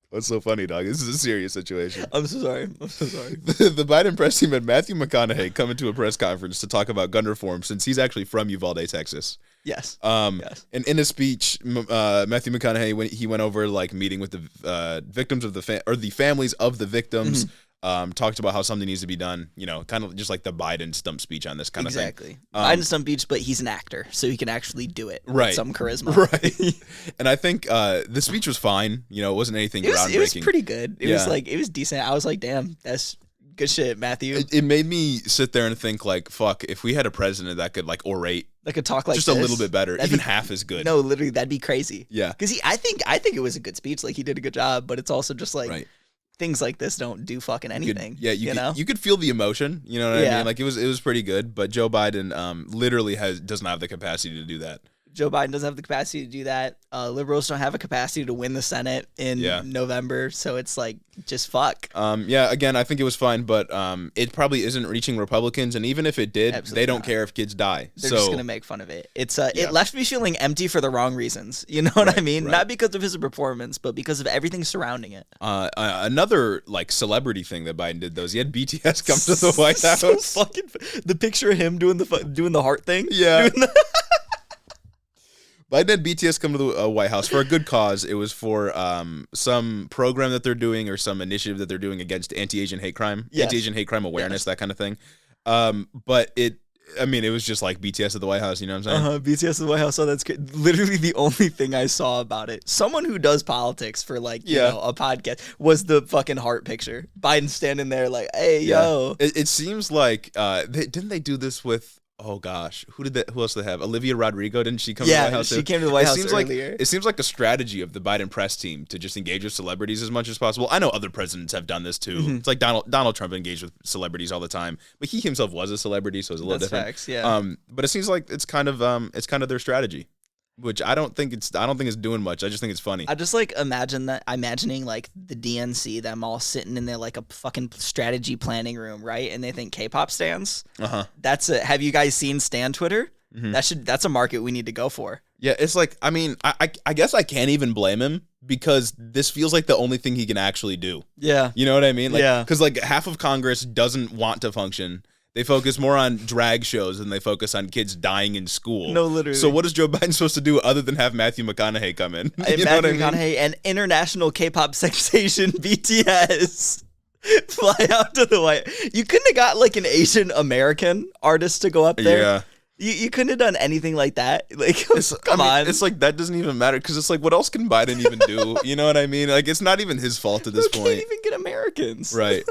What's so funny, dog? This is a serious situation. I'm so sorry. The Biden press team had Matthew McConaughey come into a press conference to talk about gun reform since he's actually from Uvalde, Texas. Yes. Yes. And in a speech, Matthew McConaughey, when he went over like meeting with the victims of the families of the victims, talked about how something needs to be done. You know, kind of just like the Biden stump speech on this kind of thing. Exactly. Biden stump speech, but he's an actor, so he can actually do it. Right. With some charisma. Right. And I think the speech was fine. You know, it wasn't anything groundbreaking. It was pretty good. It was decent. I was like, damn, that's good shit, Matthew. It made me sit there and think like, fuck, if we had a president that could like orate, that could talk like just this, a little bit better, even half as good. No, literally, that'd be crazy. Yeah. Because I think it was a good speech. Like he did a good job, but it's also just like things like this don't do fucking anything. You could feel the emotion. You know what I mean? Like it was pretty good. But Joe Biden literally doesn't have the capacity to do that. Joe Biden doesn't have the capacity to do that. Liberals don't have a capacity to win the Senate in November, so it's like just fuck. Again, I think it was fine, but it probably isn't reaching Republicans, and even if it did, they don't care if kids die. They're just gonna make fun of it. It left me feeling empty for the wrong reasons. You know what I mean? Not because of his performance, but because of everything surrounding it. Another like celebrity thing that Biden did though is he had BTS come to the White House. So the picture of him doing the heart thing. Yeah. Biden had BTS come to the White House for a good cause. It was for some program that they're doing or some initiative that they're doing against anti-Asian hate crime, anti-Asian hate crime awareness, that kind of thing. But it was just like BTS at the White House. You know what I'm saying? BTS at the White House. Oh, that's great. Literally the only thing I saw about it. Someone who does politics for like you know a podcast was the fucking heart picture. Biden standing there like, hey yo. It seems like didn't they do this with? Oh gosh, who else did they have? Olivia Rodrigo, didn't she come to the White House? Yeah, she came to the White House earlier. It seems like a strategy of the Biden press team to just engage with celebrities as much as possible. I know other presidents have done this too. It's like Donald Trump engaged with celebrities all the time, but he himself was a celebrity, so it's a little different. Facts, yeah. But it seems like it's kind of their strategy, which I don't think it's doing much. I just think it's funny. I just like imagining like the DNC, them all sitting in there like a fucking strategy planning room, right? And they think K-pop stands. That's it. Have you guys seen Stan Twitter? That's a market we need to go for. Yeah, it's like I guess I can't even blame him because this feels like the only thing he can actually do. Yeah, you know what I mean? Like, yeah, because like half of Congress doesn't want to function. They focus more on drag shows than they focus on kids dying in school. No, literally. So what is Joe Biden supposed to do other than have Matthew McConaughey come in? Matthew McConaughey and international K-pop sensation BTS fly out to the White. You couldn't have got like an Asian American artist to go up there. Yeah. You couldn't have done anything like that. Like, come on. It's like that doesn't even matter because it's like, what else can Biden even do? You know what I mean? Like, it's not even his fault at this point. He can't even get Americans, right?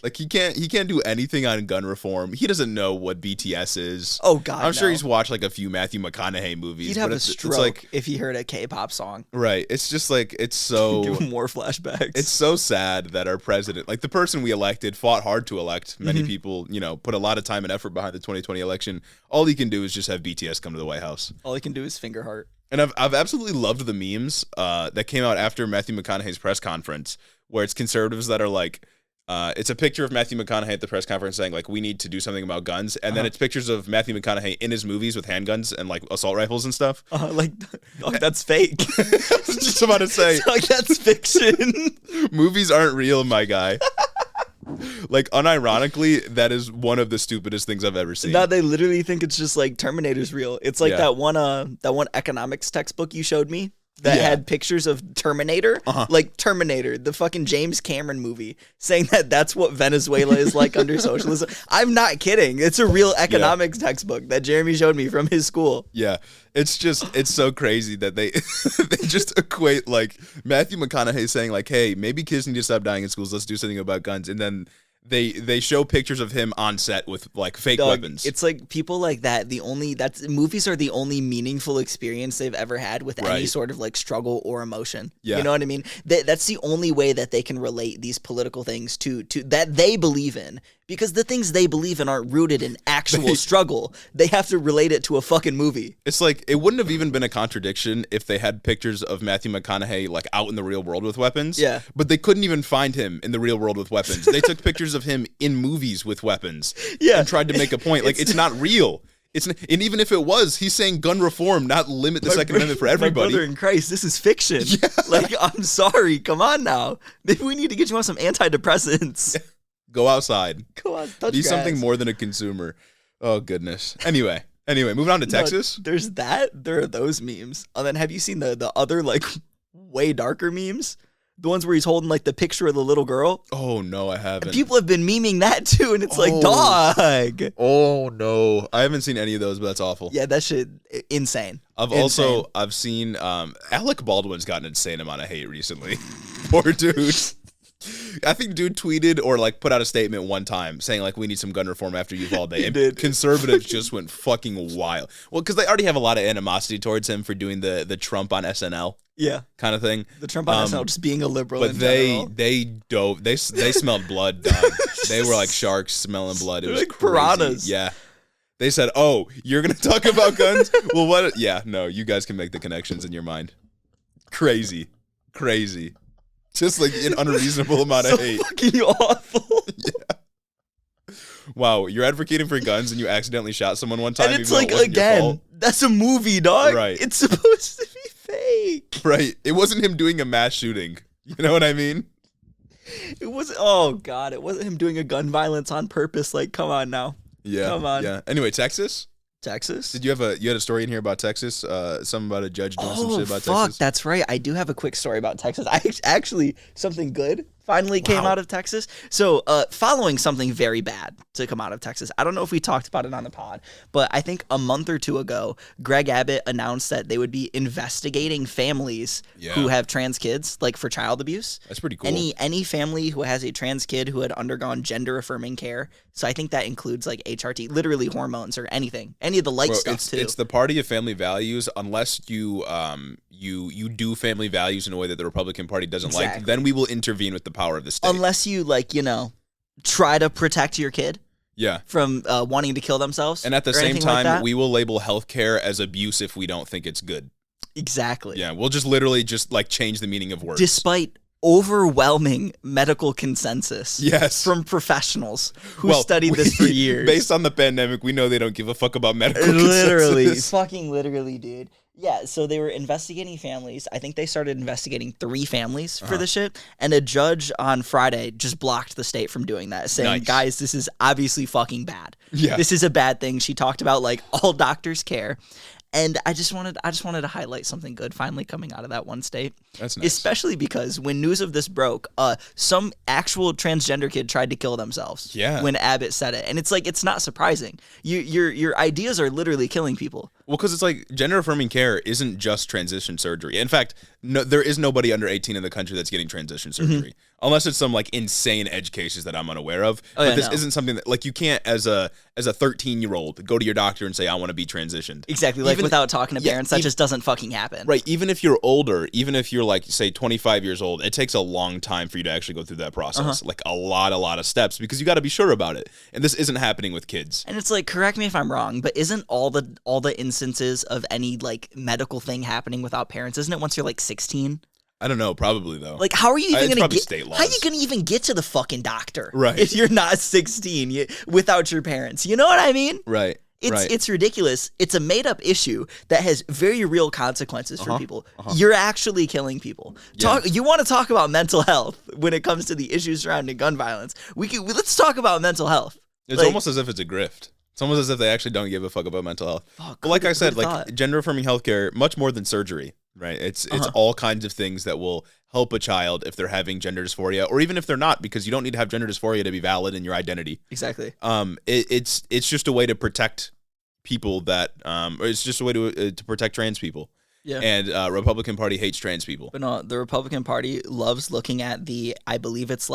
Like he can't do anything on gun reform. He doesn't know what BTS is. Oh God, I'm sure he's watched like a few Matthew McConaughey movies. He'd have a stroke if he heard a K-pop song. Right. It's just like it's so do more flashbacks. It's so sad that our president, like the person we elected, fought hard to elect. Many people, put a lot of time and effort behind the 2020 election. All he can do is just have BTS come to the White House. All he can do is finger heart. And I've absolutely loved the memes that came out after Matthew McConaughey's press conference, where it's conservatives that are like, it's a picture of Matthew McConaughey at the press conference saying like, we need to do something about guns, and then it's pictures of Matthew McConaughey in his movies with handguns and like assault rifles and stuff. That's fake. I was just about to say, like that's fiction. Movies aren't real, my guy. Like unironically, that is one of the stupidest things I've ever seen. No, they literally think it's just like Terminator's real. It's like that one economics textbook you showed me that had pictures of Terminator, like Terminator, the fucking James Cameron movie, saying that that's what Venezuela is like under socialism. I'm not kidding. It's a real economics textbook that Jeremy showed me from his school. Yeah. It's so crazy that they they just equate like Matthew McConaughey saying like, hey, maybe kids need to stop dying in schools. Let's do something about guns. And then they show pictures of him on set with like fake weapons. It's like people like that. Movies are the only meaningful experience they've ever had with any sort of like struggle or emotion. Yeah. You know what I mean? That's the only way that they can relate these political things to that they believe in, because the things they believe in aren't rooted in actual struggle. They have to relate it to a fucking movie. It's like it wouldn't have even been a contradiction if they had pictures of Matthew McConaughey like out in the real world with weapons. Yeah. But they couldn't even find him in the real world with weapons. They took pictures of him in movies with weapons. Yeah. And tried to make a point. Like it's not real. And even if it was, he's saying gun reform, not limit the Second Amendment for everybody. My brother in Christ, this is fiction. Yeah. Like, I'm sorry. Come on now. Maybe we need to get you on some antidepressants. Yeah. Go outside. Go on. Touch Be grass. something more than a consumer. Oh, goodness. Anyway, moving on to Texas. There's that. There are those memes. And then have you seen the other, like, way darker memes? The ones where he's holding, like, the picture of the little girl? Oh, no, I haven't. And people have been memeing that, too, and it's like, dog. Oh, no. I haven't seen any of those, but that's awful. Yeah, that shit, insane. I've seen, Alec Baldwin's gotten an insane amount of hate recently. Poor dude. I think dude tweeted or like put out a statement one time saying like we need some gun reform after Uvalde. He and did. Conservatives just went fucking wild. Well, because they already have a lot of animosity towards him for doing the Trump on SNL. Yeah, kind of thing. The Trump on SNL just being a liberal. But they smelled blood, dog. They were like sharks smelling blood. It was like crazy. Piranhas. Yeah. They said, "Oh, you're gonna talk about guns? Well, what? Yeah, no, you guys can make the connections in your mind. Crazy. Just like an unreasonable amount of hate. Fucking awful. Yeah. Wow, you're advocating for guns and you accidentally shot someone one time. And it's like, again, that's a movie, dog. Right. It's supposed to be fake. Right. It wasn't him doing a mass shooting. You know what I mean? It wasn't. Oh God, it wasn't him doing a gun violence on purpose. Like, come on now. Yeah. Come on. Yeah. Anyway, Texas. Did you had a story in here about Texas? Something about a judge doing some shit about fuck, Texas? That's right. I do have a quick story about Texas. Actually, something good finally came out of Texas. So, following something very bad to come out of Texas. I don't know if we talked about it on the pod, but I think a month or two ago, Greg Abbott announced that they would be investigating families who have trans kids, like for child abuse. That's pretty cool. Any family who has a trans kid who had undergone gender affirming care. So I think that includes like HRT, literally hormones or anything, any of the light stuff too. It's the party of family values. Unless you you do family values in a way that the Republican Party doesn't like, then we will intervene with the power of the state. Unless you try to protect your kid. Yeah. From wanting to kill themselves. And at the same time, we will label healthcare as abuse if we don't think it's good. Exactly. Yeah, we'll just literally change the meaning of words. Despite overwhelming medical consensus from professionals who studied this for years. Based on the pandemic, we know they don't give a fuck about medical consensus. Literally, dude. Yeah, so they were investigating families. I think they started investigating 3 families for the shit. And a judge on Friday just blocked the state from doing that, saying, guys, this is obviously fucking bad. Yeah. This is a bad thing. She talked about all doctors care. And I just wanted to highlight something good finally coming out of that one state. That's nice. Especially because when news of this broke, some actual transgender kid tried to kill themselves. Yeah. When Abbott said it. And it's not surprising. Your ideas are literally killing people. Well, because it's like gender affirming care isn't just transition surgery. In fact, there is nobody under 18 in the country that's getting transition surgery. Unless it's some insane edge cases that I'm unaware of. But this isn't something that you can't as a 13-year-old go to your doctor and say I want to be transitioned. Exactly. Without talking to parents, that just doesn't fucking happen. Right. Even if you're older, even if you're say 25 years old, it takes a long time for you to actually go through that process. A lot of steps because you got to be sure about it. And this isn't happening with kids. And it's correct me if I'm wrong, but isn't all the instances of any medical thing happening without parents? Isn't it once you're 16? I don't know, probably though. How are you even gonna get? How are you gonna even get to the fucking doctor? Right. If you're not 16 without your parents, you know what I mean? Right. It's ridiculous. It's a made up issue that has very real consequences for people. You're actually killing people. Yeah. You want to talk about mental health when it comes to the issues surrounding gun violence? Let's talk about mental health. It's almost as if it's a grift. It's almost as if they actually don't give a fuck about mental health. But like I said, gender affirming healthcare, much more than surgery, right? It's all kinds of things that will help a child if they're having gender dysphoria, or even if they're not, because you don't need to have gender dysphoria to be valid in your identity. Exactly. It's just a way to protect people that, or it's just a way to protect trans people. Yeah. And Republican Party hates trans people. But no, the Republican Party loves looking at I believe it's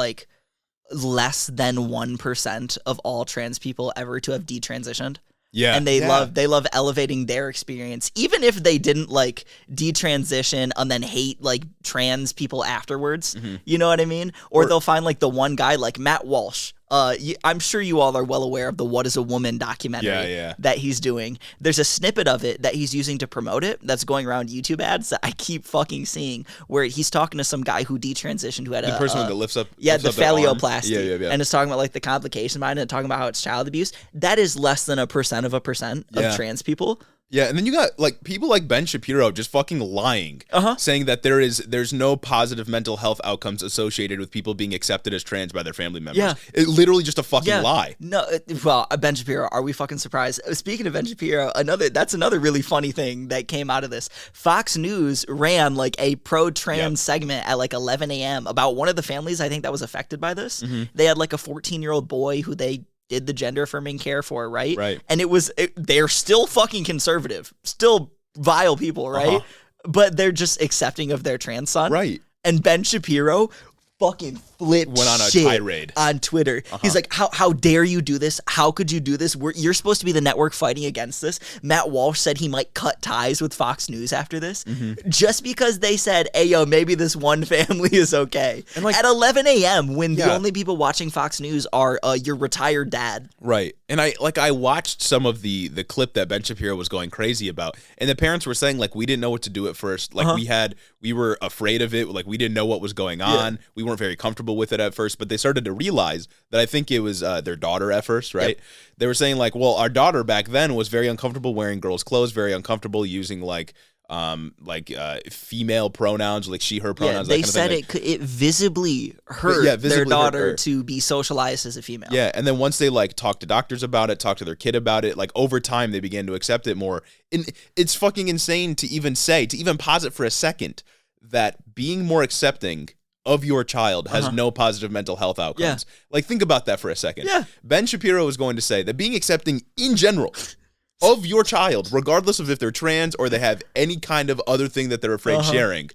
less than 1% of all trans people ever to have detransitioned. Yeah. And they love elevating their experience, even if they didn't like detransition and then hate like trans people afterwards. You know what I mean? Or they'll find like the one guy like Matt Walsh. I'm sure you all are well aware of the What is a Woman documentary that he's doing. There's a snippet of it that he's using to promote it that's going around YouTube ads that I keep fucking seeing, where he's talking to some guy who detransitioned, who had the person that lifts up the phalloplasty. And it's talking about like the complication behind it and talking about how it's child abuse. That is less than 1% of trans people. Yeah, and then you got like people like Ben Shapiro just fucking lying, saying that there's no positive mental health outcomes associated with people being accepted as trans by their family members. Yeah. It literally just a fucking lie. No, well, Ben Shapiro, are we fucking surprised? Speaking of Ben Shapiro, that's another really funny thing that came out of this. Fox News ran like a pro-trans segment at like 11 a.m. about one of the families I think that was affected by this. They had like a 14-year-old boy who they did the gender affirming care for, right? Right. And they're still fucking conservative, still vile people, right? But they're just accepting of their trans son. Right. And Ben Shapiro fucking went on a tirade on Twitter. He's like, how dare you do this? How could you do this? You're supposed to be the network fighting against this. Matt Walsh said he might cut ties with Fox News after this, just because they said, hey, yo, maybe this one family is okay. And like, at 11 a.m. when the only people watching Fox News are your retired dad. Right. And I watched some of the clip that Ben Shapiro was going crazy about, and the parents were saying like, we didn't know what to do at first. Like we were afraid of it. Like we didn't know what was going on. We weren't very comfortable with it at first, but they started to realize that I think it was their daughter at first, right? They were saying like, well, our daughter back then was very uncomfortable wearing girls' clothes, very uncomfortable using like female pronouns, like she, her pronouns. They said it visibly hurt their daughter to be socialized as a female. Yeah, and then once they like talked to doctors about it, talked to their kid about it, like over time they began to accept it more. And it's fucking insane to even posit for a second that being more accepting of your child has no positive mental health outcomes. Like, think about that for a second. Ben Shapiro was going to say that being accepting in general of your child, regardless of if they're trans or they have any kind of other thing that they're afraid sharing,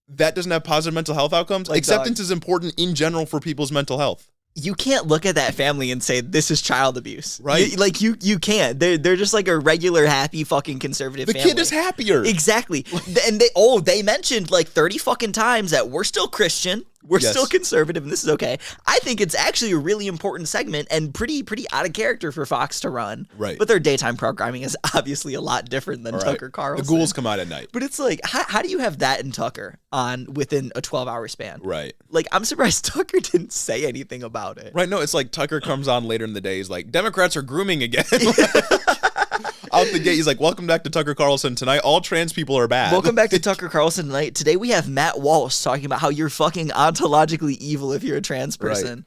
that doesn't have positive mental health outcomes. Like, acceptance is important in general for people's mental health. You can't look at that family and say this is child abuse, right? You can't. They're just like a regular, happy, fucking conservative family. The kid is happier, exactly. And they mentioned like 30 fucking times that we're still Christian, we're still conservative, and this is okay. I think it's actually a really important segment and pretty out of character for Fox to run. Right. But their daytime programming is obviously a lot different than Tucker Carlson. The ghouls come out at night. But it's like, how do you have that and Tucker on within a 12-hour span? Right. Like, I'm surprised Tucker didn't say anything about it. Right. No, it's like Tucker comes on later in the day. He's like, Democrats are grooming again. Out the gate, he's like, welcome back to Tucker Carlson. Tonight, all trans people are bad. Welcome back to Tucker Carlson tonight. Today, we have Matt Walsh talking about how you're fucking ontologically evil if you're a trans person. Right.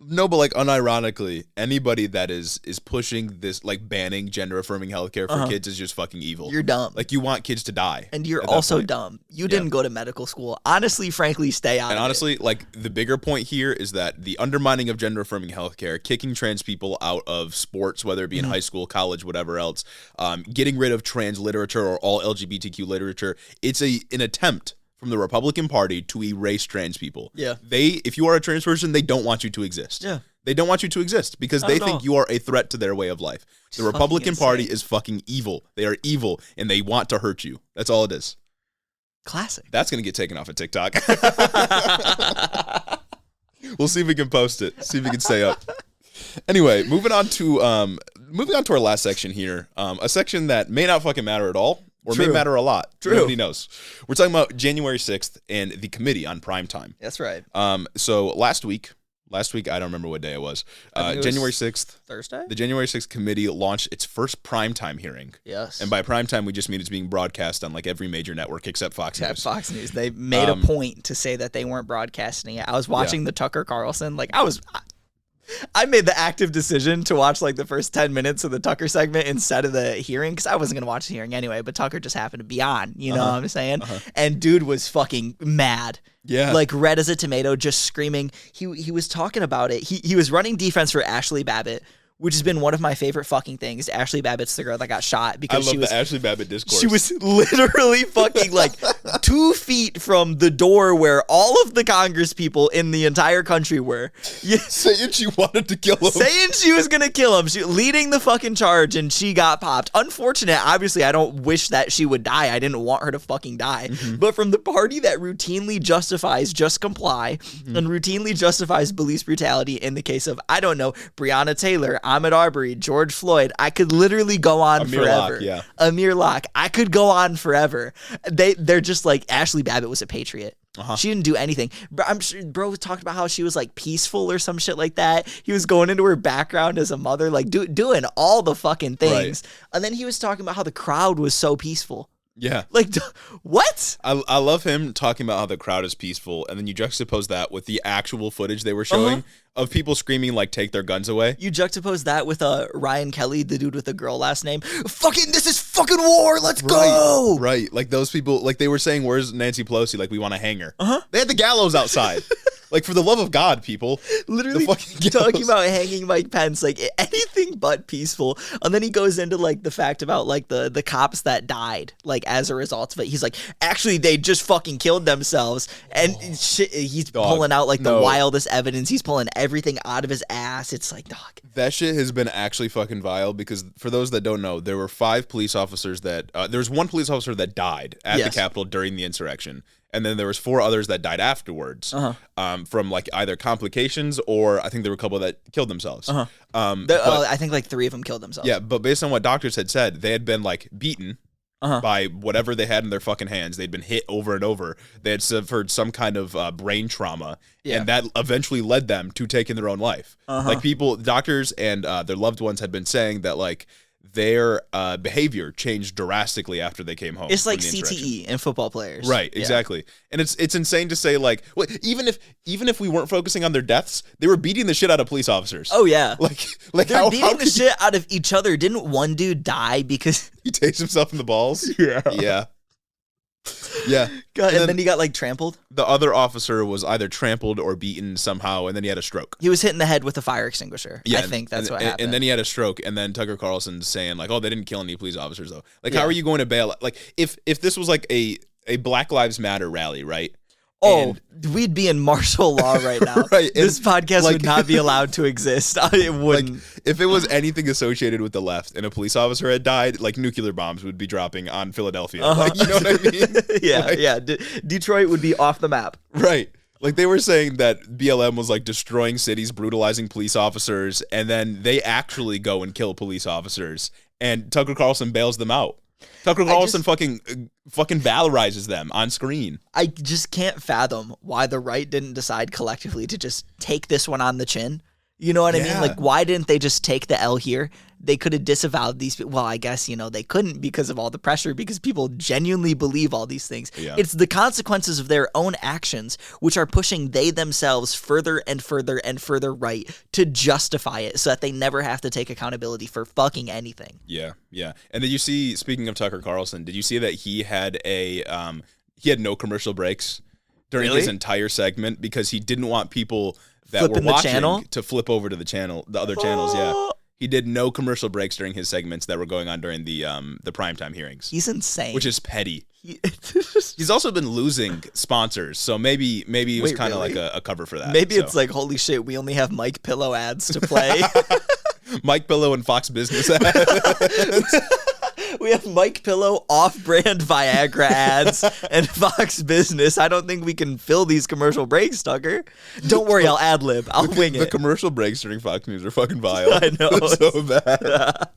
No, but like unironically, anybody that is pushing this, like banning gender affirming healthcare for kids is just fucking evil. You're dumb. Like, you want kids to die. And you're also dumb. You didn't go to medical school. Honestly, frankly, stay out of it. And honestly, like, the bigger point here is that the undermining of gender affirming healthcare, kicking trans people out of sports, whether it be in high school, college, whatever else, getting rid of trans literature or all LGBTQ literature, it's an attempt from the Republican Party to erase trans people. Yeah. If you are a trans person, they don't want you to exist. Yeah. They don't want you to exist because they think you are a threat to their way of life. The Republican Party is fucking evil. They are evil and they want to hurt you. That's all it is. Classic. That's going to get taken off of TikTok. We'll see if we can post it. See if we can stay up. Anyway, moving on to our last section here. A section that may not fucking matter at all. Or may matter a lot. True. Nobody knows. We're talking about January 6th and the committee on primetime. That's right. So last week, I don't remember what day it was. January 6th. Thursday? The January 6th committee launched its first primetime hearing. Yes. And by primetime, we just mean it's being broadcast on like every major network except Fox News. Except Fox News. They made a point to say that they weren't broadcasting it. I was watching the Tucker Carlson. Like, I made the active decision to watch like the first 10 minutes of the Tucker segment instead of the hearing because I wasn't going to watch the hearing anyway, but Tucker just happened to be on, you know what I'm saying? And dude was fucking mad. Yeah. Like red as a tomato, just screaming. He was talking about it. He was running defense for Ashley Babbitt, which has been one of my favorite fucking things. Ashley Babbitt's the girl that got shot because I love the Ashley Babbitt discourse. She was literally fucking like 2 feet from the door where all of the Congress people in the entire country were. Yeah. Saying she wanted to kill him. Saying she was going to kill him. She leading the fucking charge, and she got popped. Unfortunate. Obviously, I don't wish that she would die. I didn't want her to fucking die. But from the party that routinely justifies just comply and routinely justifies police brutality in the case of, I don't know, Breonna Taylor, Ahmaud Arbery, George Floyd, I could literally go on Amir forever. Locke, yeah. Amir Locke. I could go on forever. They're just like, Ashley Babbitt was a patriot. She didn't do anything. But I'm sure bro talked about how she was like peaceful or some shit like that. He was going into her background as a mother, like doing all the fucking things. Right. And then he was talking about how the crowd was so peaceful. Yeah. Like, what? I love him talking about how the crowd is peaceful, and then you juxtapose that with the actual footage they were showing of people screaming, like, take their guns away. You juxtapose that with Ryan Kelly, the dude with the girl last name. This is fucking war, let's go! Right, like those people, like they were saying, where's Nancy Pelosi? Like, we want to hang her. They had the gallows outside. Like, for the love of God, people. Literally talking about hanging Mike Pence, like anything but peaceful. And then he goes into like the fact about like the cops that died, like as a result of it. He's like, actually, they just fucking killed themselves. And shit, he's pulling out like the wildest evidence. He's pulling everything out of his ass. It's like, dog. That shit has been actually fucking vile because for those that don't know, there were 5 police officers that, there was 1 police officer that died at the Capitol during the insurrection. And then there was 4 others that died afterwards from like either complications or I think there were a couple that killed themselves. I think like 3 of them killed themselves. Yeah, but based on what doctors had said, they had been like beaten by whatever they had in their fucking hands. They'd been hit over and over. They had suffered some kind of brain trauma, and that eventually led them to taking their own life. Like people, doctors and their loved ones had been saying that like their behavior changed drastically after they came home. It's like CTE in football players. Right, exactly. And it's insane to say like, well, even if we weren't focusing on their deaths, they were beating the shit out of police officers. Oh yeah. Like they're beating the shit out of each other. Didn't one dude die because he tased himself in the balls? Yeah. Yeah. Yeah. And then he got like trampled. The other officer was either trampled or beaten somehow, and then he had a stroke. He was hit in the head with a fire extinguisher. Yeah, I think that's what happened. And then he had a stroke, and then Tucker Carlson's saying like, "Oh, they didn't kill any police officers though." Like, how are you going to bail? Like, if this was like a Black Lives Matter rally, right? Oh, we'd be in martial law right now. Right. This podcast would not be allowed to exist. It wouldn't. Like, if it was anything associated with the left and a police officer had died, like nuclear bombs would be dropping on Philadelphia. Like, you know what I mean? Yeah. Detroit would be off the map. Right. Like they were saying that BLM was like destroying cities, brutalizing police officers, and then they actually go and kill police officers, and Tucker Carlson bails them out. Tucker Carlson fucking valorizes them on screen. I just can't fathom why the right didn't decide collectively to just take this one on the chin. You know what I mean? Like, why didn't they just take the L here? They could have disavowed these people. Well, I guess, they couldn't because of all the pressure, because people genuinely believe all these things. Yeah. It's the consequences of their own actions, which are pushing they themselves further and further and further right to justify it so that they never have to take accountability for fucking anything. Yeah. And then you see, speaking of Tucker Carlson, did you see that he had he had no commercial breaks during his entire segment because he didn't want people that were watching to flip over to the other channels. Yeah. He did no commercial breaks during his segments that were going on during the primetime hearings. He's insane. Which is petty. He's also been losing sponsors, so maybe it was kind of like a cover for that. Maybe it's like, holy shit, we only have Mike Pillow ads to play. Mike Pillow and Fox Business ads. We have Mike Pillow off-brand Viagra ads and Fox Business. I don't think we can fill these commercial breaks, Tucker. Don't worry, I'll ad-lib. I'll wing it. The commercial breaks during Fox News are fucking vile. I know. It's so bad.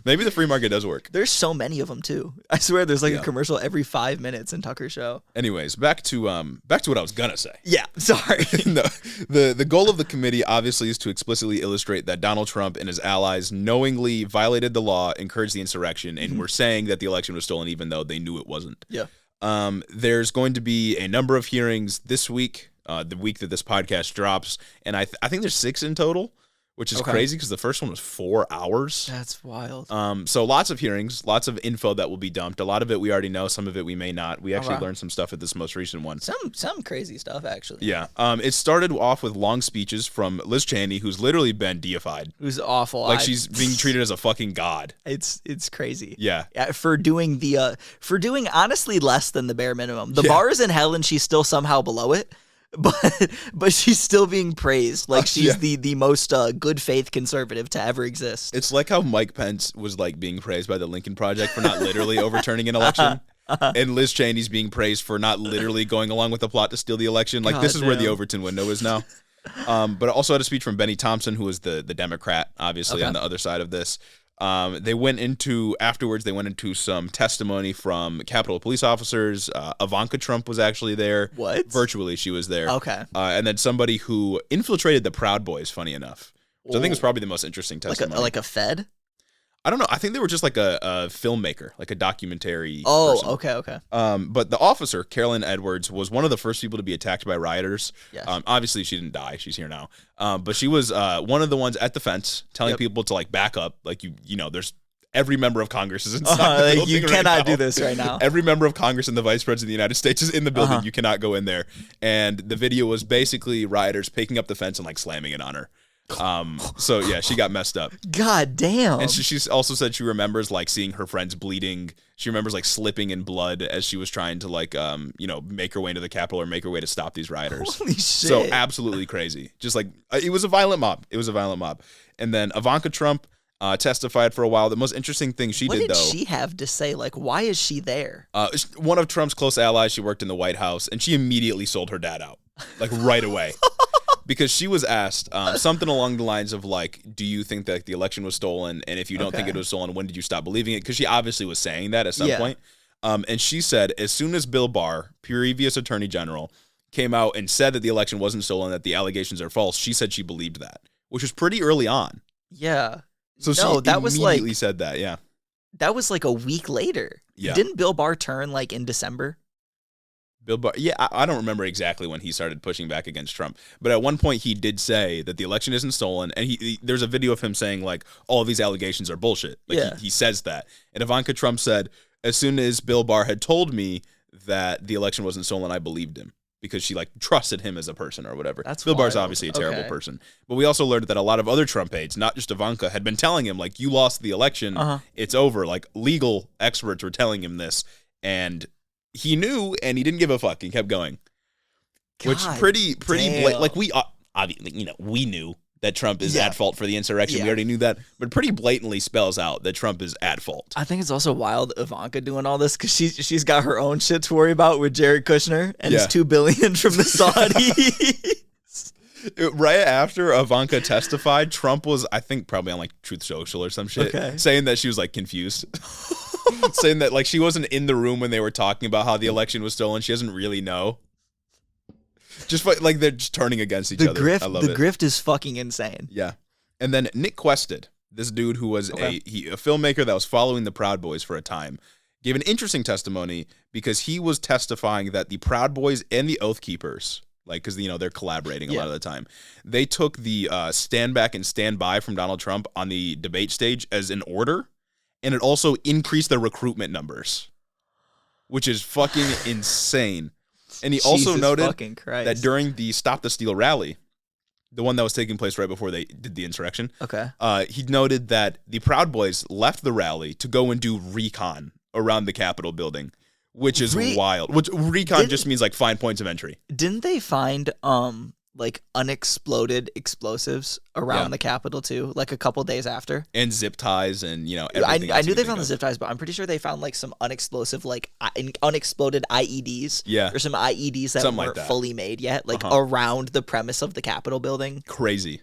Maybe the free market does work. There's so many of them too. I swear there's like a commercial every 5 minutes in Tucker's show. Anyways, back to what I was gonna say. Yeah, sorry. No, the goal of the committee obviously is to explicitly illustrate that Donald Trump and his allies knowingly violated the law, encouraged the insurrection, and were saying that the election was stolen even though they knew it wasn't. Yeah. There's going to be a number of hearings this week, the week that this podcast drops, and I think there's 6 in total, which is crazy because the first one was 4 hours. That's wild. So lots of hearings, lots of info that will be dumped. A lot of it we already know, some of it we may not. We actually learned some stuff at this most recent one. Some crazy stuff, actually. Yeah. It started off with long speeches from Liz Cheney, who's literally been deified. Who's awful. Like she's being treated as a fucking god. It's crazy. Yeah. For doing honestly less than the bare minimum. The bar is in hell and she's still somehow below it. But she's still being praised like she's the most good faith conservative to ever exist. It's like how Mike Pence was like being praised by the Lincoln Project for not literally overturning an election, and Liz Cheney's being praised for not literally going along with the plot to steal the election. Like this is where the Overton window is now. But I also had a speech from Benny Thompson, who was the Democrat, obviously on the other side of this. They went into some testimony from Capitol Police officers. Ivanka Trump was actually there. What? Virtually, she was there. Okay. And then somebody who infiltrated the Proud Boys, funny enough. So I think it's probably the most interesting testimony. Like a Fed? I don't know. I think they were just like a filmmaker, like a documentary person. Okay. But the officer, Carolyn Edwards, was one of the first people to be attacked by rioters. Yes. Obviously, she didn't die. She's here now. But she was one of the ones at the fence telling people to like back up. Like, you know, there's every member of Congress is inside the building. You cannot do this right now. Every member of Congress and the vice president of the United States is in the building. You cannot go in there. And the video was basically rioters picking up the fence and like slamming it on her. So yeah, she got messed up. God damn. And she also said she remembers like seeing her friends bleeding. She remembers like slipping in blood as she was trying to like make her way into the Capitol or make her way to stop these rioters. Holy shit. So absolutely crazy. Just like it was a violent mob. And then Ivanka Trump testified for a while. The most interesting thing she did, though. What did she have to say? Like, why is she there? One of Trump's close allies. She worked in the White House, and she immediately sold her dad out, like right away. Because she was asked something along the lines of like, do you think that the election was stolen? And if you don't think it was stolen, when did you stop believing it? Because she obviously was saying that at some point. And she said, as soon as Bill Barr, previous attorney general, came out and said that the election wasn't stolen, that the allegations are false, she said she believed that, which was pretty early on. Yeah. So she immediately said that, yeah. That was like a week later. Yeah. Didn't Bill Barr turn like in December? Bill Barr, yeah, I don't remember exactly when he started pushing back against Trump, but at one point he did say that the election isn't stolen, and there's a video of him saying like all of these allegations are bullshit. Like he says that, and Ivanka Trump said, as soon as Bill Barr had told me that the election wasn't stolen, I believed him because she like trusted him as a person or whatever. That's Bill Barr's obviously a terrible person, but we also learned that a lot of other Trump aides, not just Ivanka, had been telling him like, you lost the election, it's over. Like legal experts were telling him this, and he knew, and he didn't give a fuck. He kept going, which pretty like we obviously we knew that Trump is at fault for the insurrection. We already knew that, but pretty blatantly spells out that Trump is at fault. I think it's also wild Ivanka doing all this because she's got her own shit to worry about with Jared Kushner and his $2 billion from the Saudis. Right after Ivanka testified, Trump was, I think, probably on like Truth Social or some shit, saying that she was like confused. Saying that like she wasn't in the room when they were talking about how the election was stolen. She doesn't really know. Just like they're just turning against each other. I love it. The grift is fucking insane. Yeah. And then Nick Quested, this dude who was a filmmaker that was following the Proud Boys for a time, gave an interesting testimony because he was testifying that the Proud Boys and the Oath Keepers, like, because they're collaborating a lot of the time, they took the stand back and stand by from Donald Trump on the debate stage as an order. And it also increased the recruitment numbers, which is fucking insane. And he also noted that during the Stop the Steal rally, the one that was taking place right before they did the insurrection, he noted that the Proud Boys left the rally to go and do recon around the Capitol building, which is wild. Which recon just means like find points of entry. Didn't they find like unexploded explosives around the Capitol too, like a couple days after? And zip ties and, everything I knew they found the zip ties, but I'm pretty sure they found like some unexplosive, like unexploded IEDs. Yeah. Or some IEDs that weren't fully made yet, like around the premise of the Capitol building. Crazy.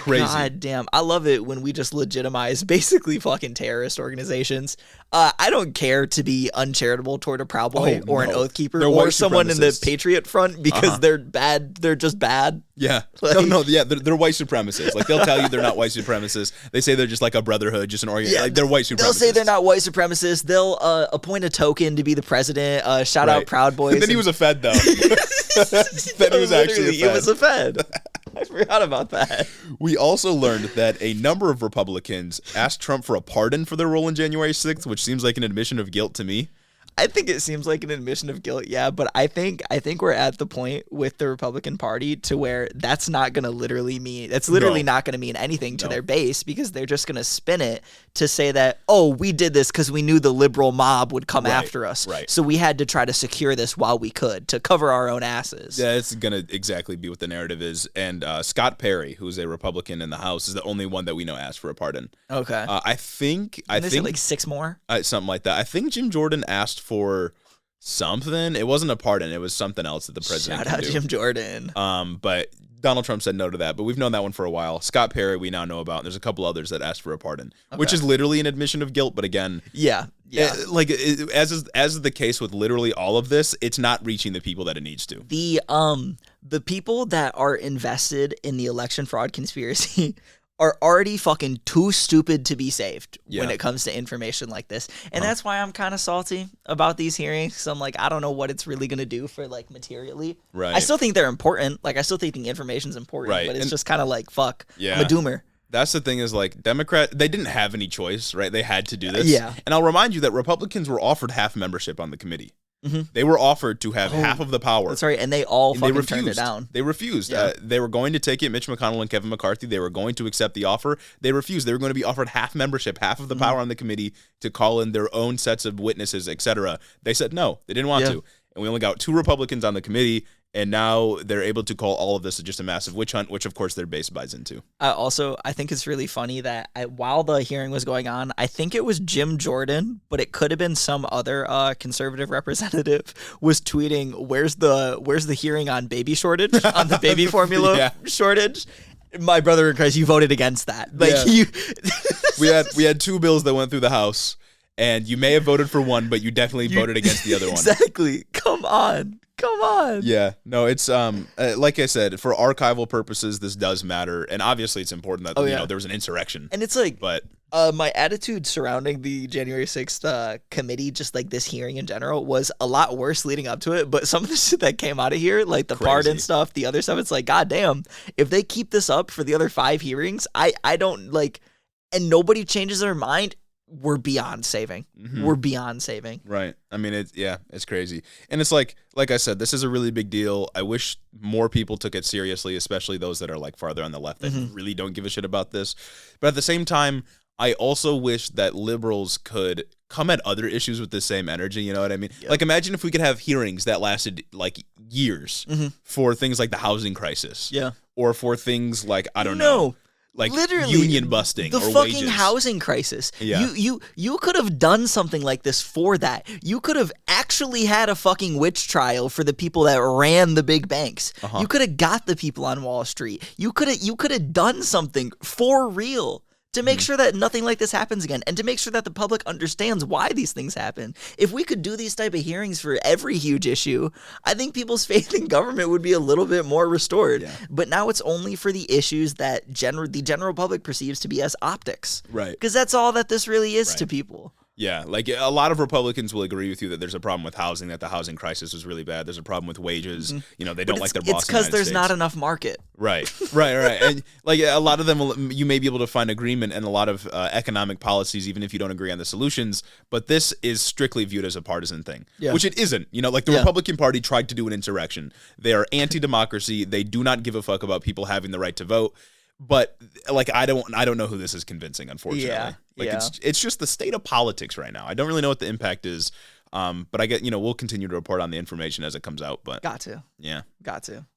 God damn. I love it when we just legitimize basically fucking terrorist organizations. I don't care to be uncharitable toward a Proud Boy or an Oath Keeper or someone in the Patriot Front because they're bad. They're just bad. Yeah. They're white supremacists. Like they'll tell you they're not white supremacists. They say they're just like a brotherhood, just an organization. Like they're white supremacists. They'll say they're not white supremacists. They'll appoint a token to be the president. Shout out Proud Boys. Then he was a Fed though. Then he was actually a Fed. It was a Fed. I forgot about that. We also learned that a number of Republicans asked Trump for a pardon for their role in January 6th, which seems like an admission of guilt to me. I think it seems like an admission of guilt, yeah, but I think we're at the point with the Republican Party to where that's not going to literally mean, that's literally not going to mean anything to their base, because they're just going to spin it to say that, oh, we did this because we knew the liberal mob would come after us. Right. So we had to try to secure this while we could to cover our own asses. Yeah, it's going to exactly be what the narrative is. And Scott Perry, who's a Republican in the House, is the only one that we know asked for a pardon. Okay. I think like 6 more? Something like that. I think Jim Jordan asked for something. It wasn't a pardon. It was something else that the president Shout out do. Jim Jordan. But Donald Trump said no to that. But we've known that one for a while. Scott Perry, we now know about. And there's a couple others that asked for a pardon, which is literally an admission of guilt. But again, as is the case with literally all of this, it's not reaching the people that it needs to. The people that are invested in the election fraud conspiracy are already fucking too stupid to be saved when it comes to information like this. And that's why I'm kind of salty about these hearings. So I'm like, I don't know what it's really going to do for, like, materially. Right. I still think they're important. Like, I still think the information's important. Right. But it's just kind of like, fuck, Yeah. I'm a doomer. That's the thing is, like, they didn't have any choice, right? They had to do this. Yeah. And I'll remind you that Republicans were offered half membership on the committee. Mm-hmm. They were offered to have half of the power. That's right, and they all fucking turned it down. They refused. Yeah. They were going to take it, Mitch McConnell and Kevin McCarthy. They were going to accept the offer. They refused. They were going to be offered half membership, half of the power on the committee to call in their own sets of witnesses, etc. They said no. They didn't want to. And we only got 2 Republicans on the committee, and now they're able to call all of this just a massive witch hunt, which, of course, their base buys into. I think it's really funny that while the hearing was going on, I think it was Jim Jordan, but it could have been some other conservative representative, was tweeting, where's the hearing on baby shortage, on the baby formula shortage? My brother in Christ, you voted against that. Like we had 2 bills that went through the House, and you may have voted for one, but you definitely voted against the other one. Exactly. Come on. Yeah, no, it's like I said, for archival purposes, this does matter, and obviously it's important that there was an insurrection. And it's like, but my attitude surrounding the January 6th committee, just like this hearing in general, was a lot worse leading up to it. But some of the shit that came out of here, like the pardon stuff, the other stuff, it's like, goddamn, if they keep this up for the other 5 hearings, I don't like, and nobody changes their mind, we're beyond saving. We're beyond saving. Right. I mean, it's crazy. And it's like I said, this is a really big deal. I wish more people took it seriously, especially those that are like farther on the left that really don't give a shit about this. But at the same time, I also wish that liberals could come at other issues with the same energy. You know what I mean? Yep. Like, imagine if we could have hearings that lasted like years for things like the housing crisis. Yeah. Or for things like, I don't know. Like literally union busting, the or fucking wages. Housing crisis. Yeah. You could have done something like this for that. You could have actually had a fucking witch trial for the people that ran the big banks. You could have got the people on Wall Street. You could have done something for real to make sure that nothing like this happens again, and to make sure that the public understands why these things happen. If we could do these type of hearings for every huge issue, I think people's faith in government would be a little bit more restored. Yeah. But now it's only for the issues that the general public perceives to be as optics. Right. Because that's all that this really is to people. Yeah, like a lot of Republicans will agree with you that there's a problem with housing, that the housing crisis is really bad. There's a problem with wages. You know, they don't like their boss. It's because there's not enough market. Right. And like a lot of them, you may be able to find agreement in a lot of economic policies, even if you don't agree on the solutions. But this is strictly viewed as a partisan thing, which it isn't. You know, like the Republican Party tried to do an insurrection. They are anti-democracy. They do not give a fuck about people having the right to vote. But like I don't know who this is convincing, unfortunately. It's just the state of politics right now. I don't really know what the impact is. But I get, we'll continue to report on the information as it comes out. But got to.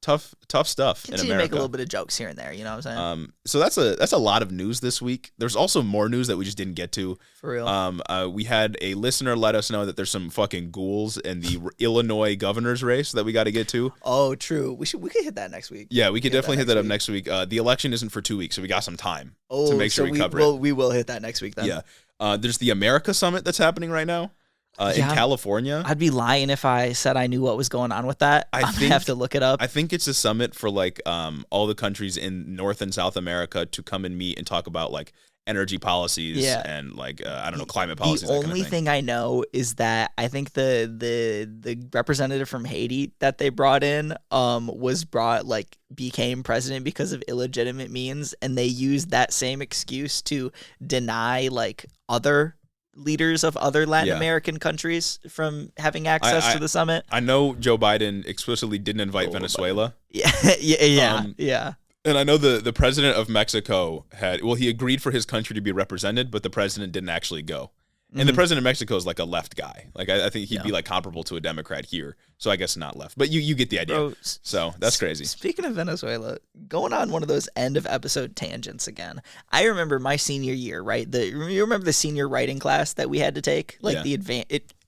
Tough stuff continue in America. To make a little bit of jokes here and there, you know what I'm saying? So that's a lot of news this week. There's also more news that we just didn't get to. For real. We had a listener let us know that there's some fucking ghouls in the Illinois governor's race that we got to get to. Oh, true. We could hit that next week. Yeah, we could definitely hit that up next week. The election isn't for 2 weeks, so we got some time to make sure we cover it. We will hit that next week then. Yeah. There's the America Summit that's happening right now. In California. I'd be lying if I said I knew what was going on with that. I'm going to have to look it up. I think it's a summit for like all the countries in North and South America to come and meet and talk about like energy policies and like I don't know, climate policies. The only thing I know is that I think the representative from Haiti that they brought in became president because of illegitimate means, and they used that same excuse to deny like other leaders of other Latin American countries from having access to the summit. I know Joe Biden explicitly didn't invite Venezuela. Yeah. And I know the president of Mexico he agreed for his country to be represented, but the president didn't actually go. And the president of Mexico is like a left guy. Like I think he'd be like comparable to a Democrat here. So I guess not left. But you get the idea. Bro, so that's crazy. Speaking of Venezuela, going on one of those end of episode tangents again. I remember my senior year, right? You remember the senior writing class that we had to take? Like the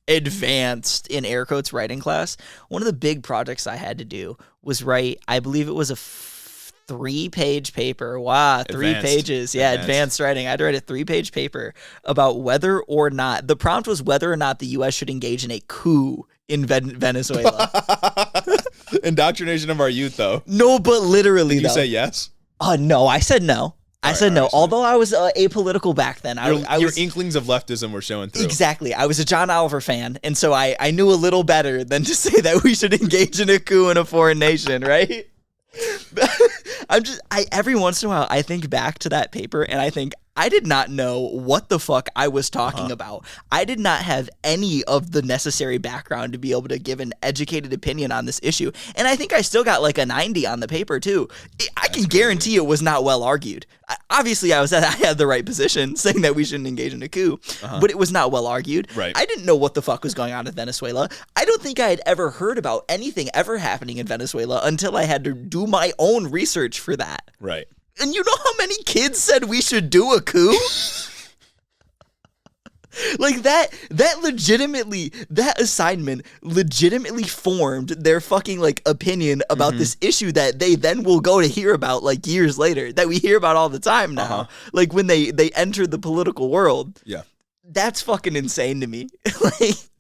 advanced in air quotes writing class. One of the big projects I had to do was write, I believe it was a 3-page paper. Wow, 3 pages. Yeah, advanced writing. I had to write a 3-page paper about whether or not, the prompt was whether or not the U.S. should engage in a coup in Venezuela. Indoctrination of our youth, though. No, but literally, Did you say yes? No, I said no. I said no. Although I was apolitical back then. Your inklings of leftism were showing through. Exactly. I was a John Oliver fan, and so I knew a little better than to say that we should engage in a coup in a foreign nation, right? Every once in a while I think back to that paper and I think I did not know what the fuck I was talking about. I did not have any of the necessary background to be able to give an educated opinion on this issue. And I think I still got like a 90 on the paper too. I can guarantee it was not well argued. Obviously, I had the right position saying that we shouldn't engage in a coup, but it was not well argued. Right. I didn't know what the fuck was going on in Venezuela. I don't think I had ever heard about anything ever happening in Venezuela until I had to do my own research for that. Right. And you know how many kids said we should do a coup? Like that assignment legitimately formed their fucking like opinion about this issue that they then will go to hear about like years later, that we hear about all the time now. Like when they enter the political world. Yeah. That's fucking insane to me.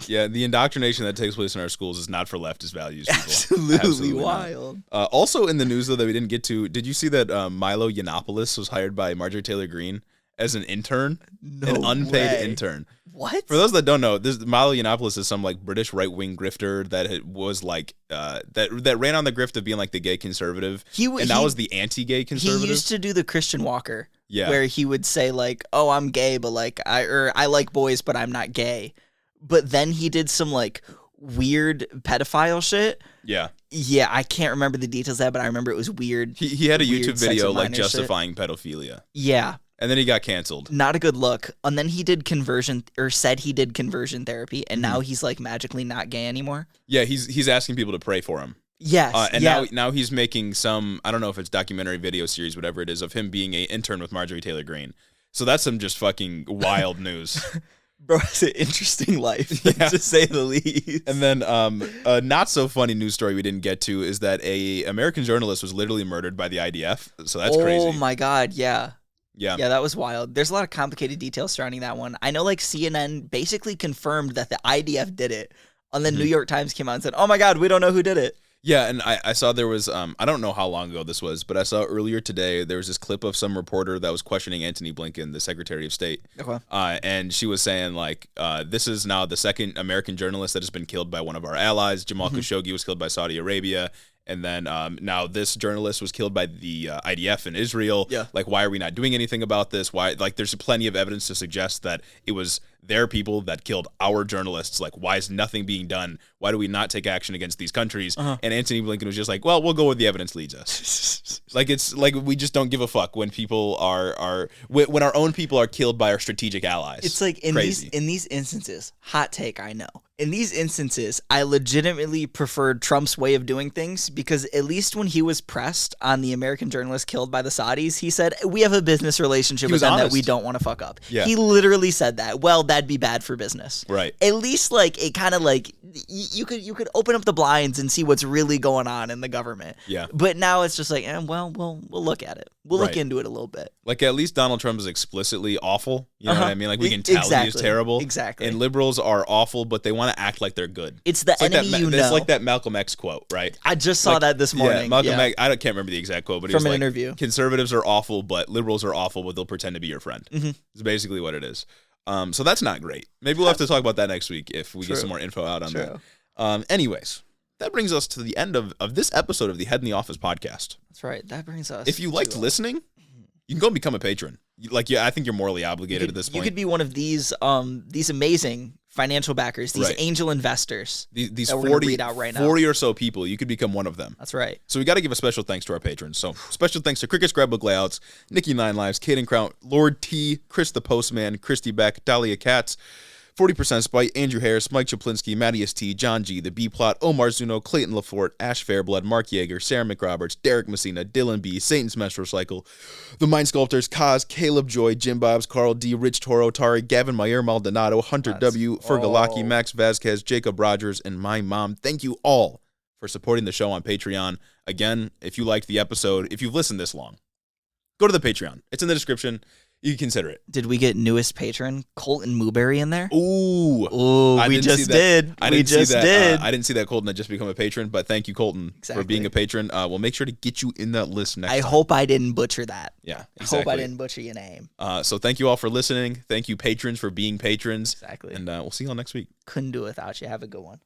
Yeah, the indoctrination that takes place in our schools is not for leftist values, people. Absolutely wild. Also in the news, though, that we didn't get to, did you see that Milo Yiannopoulos was hired by Marjorie Taylor Greene as an intern? No An unpaid way. intern. What? For those that don't know, Milo Yiannopoulos is some like British right-wing grifter that was like that ran on the grift of being like the gay conservative, and now is the anti-gay conservative. He used to do the Christian Walker. Yeah. Where he would say like, "Oh, I'm gay, but like I like boys, but I'm not gay." But then he did some like weird pedophile shit. Yeah. Yeah, I can't remember the details of that, but I remember it was weird. He had a YouTube video like justifying pedophilia. Yeah. And then he got canceled. Not a good look. And then he did said he did conversion therapy, and now he's like magically not gay anymore. Yeah, he's asking people to pray for him. Yes. Now he's making some, I don't know if it's documentary video series, whatever it is, of him being an intern with Marjorie Taylor Greene. So that's some just fucking wild news. Bro, it's an interesting life, to say the least. And then a not so funny news story we didn't get to is that a American journalist was literally murdered by the IDF. So that's crazy. Oh my God, yeah. Yeah. Yeah, that was wild. There's a lot of complicated details surrounding that one. I know like CNN basically confirmed that the IDF did it. And then New York Times came out and said, "Oh my God, we don't know who did it." Yeah, and I saw there was, I don't know how long ago this was, but I saw earlier today there was this clip of some reporter that was questioning Antony Blinken, the Secretary of State. Okay. And she was saying, like, this is now the second American journalist that has been killed by one of our allies. Jamal Khashoggi was killed by Saudi Arabia. And then now this journalist was killed by the IDF in Israel. Yeah. Like, why are we not doing anything about this? Why? Like, there's plenty of evidence to suggest that it was their people that killed our journalists. Like, why is nothing being done? Why do we not take action against these countries? And Antony Blinken was just like, well, we'll go where the evidence leads us. Like, it's like we just don't give a fuck when people when our own people are killed by our strategic allies. It's like in these instances, hot take, I know. In these instances, I legitimately preferred Trump's way of doing things because at least when he was pressed on the American journalist killed by the Saudis, he said, we have a business relationship with them that we don't want to fuck up. Yeah. He literally said that. Well, that'd be bad for business. Right. At least like it kind of like you could open up the blinds and see what's really going on in the government. Yeah. But now it's just like, well, we'll look at it. We'll look into it a little bit. Like, at least Donald Trump is explicitly awful. You know what I mean? Like, we can tell he is terrible. Exactly. And liberals are awful, but they want want to act like they're good. It's the enemy you know. It's like that Malcolm X quote, right? I just saw that this morning. Yeah, Malcolm X, I can't remember the exact quote, but from he was an interview. Conservatives are awful, but liberals are awful, but they'll pretend to be your friend. It's basically what it is. So that's not great. Maybe we'll have to talk about that next week if we get some more info out on that. Anyways, that brings us to the end of this episode of the Head in the Office podcast. That's right. That brings us. If you liked listening, you can go and become a patron. I think you're morally obligated at this point. You could be one of these amazing financial backers, these angel investors. These 40 or so people, you could become one of them. That's right. So we got to give a special thanks to our patrons. So special thanks to Cricket Scrapbook Layouts, Nikki Nine Lives, Kaden Kraut, Lord T, Chris the Postman, Christy Beck, Dahlia Katz, 40% Spite, Andrew Harris, Mike Chaplinsky, Mattias T, John G, The B-Plot, Omar Zuno, Clayton Lafort, Ash Fairblood, Mark Yeager, Sarah McRoberts, Derek Messina, Dylan B, Satan's Mesh Cycle, The Mind Sculptors, Kaz, Caleb Joy, Jim Bobs, Carl D, Rich Toro, Tari, Gavin Mayer, Maldonado, Hunter W, Fergalaki, Max Vasquez, Jacob Rogers, and my mom. Thank you all for supporting the show on Patreon. Again, if you liked the episode, if you've listened this long, go to the Patreon. It's in the description. You can consider it. Did we get newest patron Colton Mooberry in there? Ooh, we just did. I didn't see that Colton had just become a patron, but thank you, Colton, for being a patron. We'll make sure to get you in that list next time. I hope I didn't butcher that. Yeah, exactly. I hope I didn't butcher your name. So thank you all for listening. Thank you, patrons, for being patrons. Exactly. And we'll see you all next week. Couldn't do it without you. Have a good one.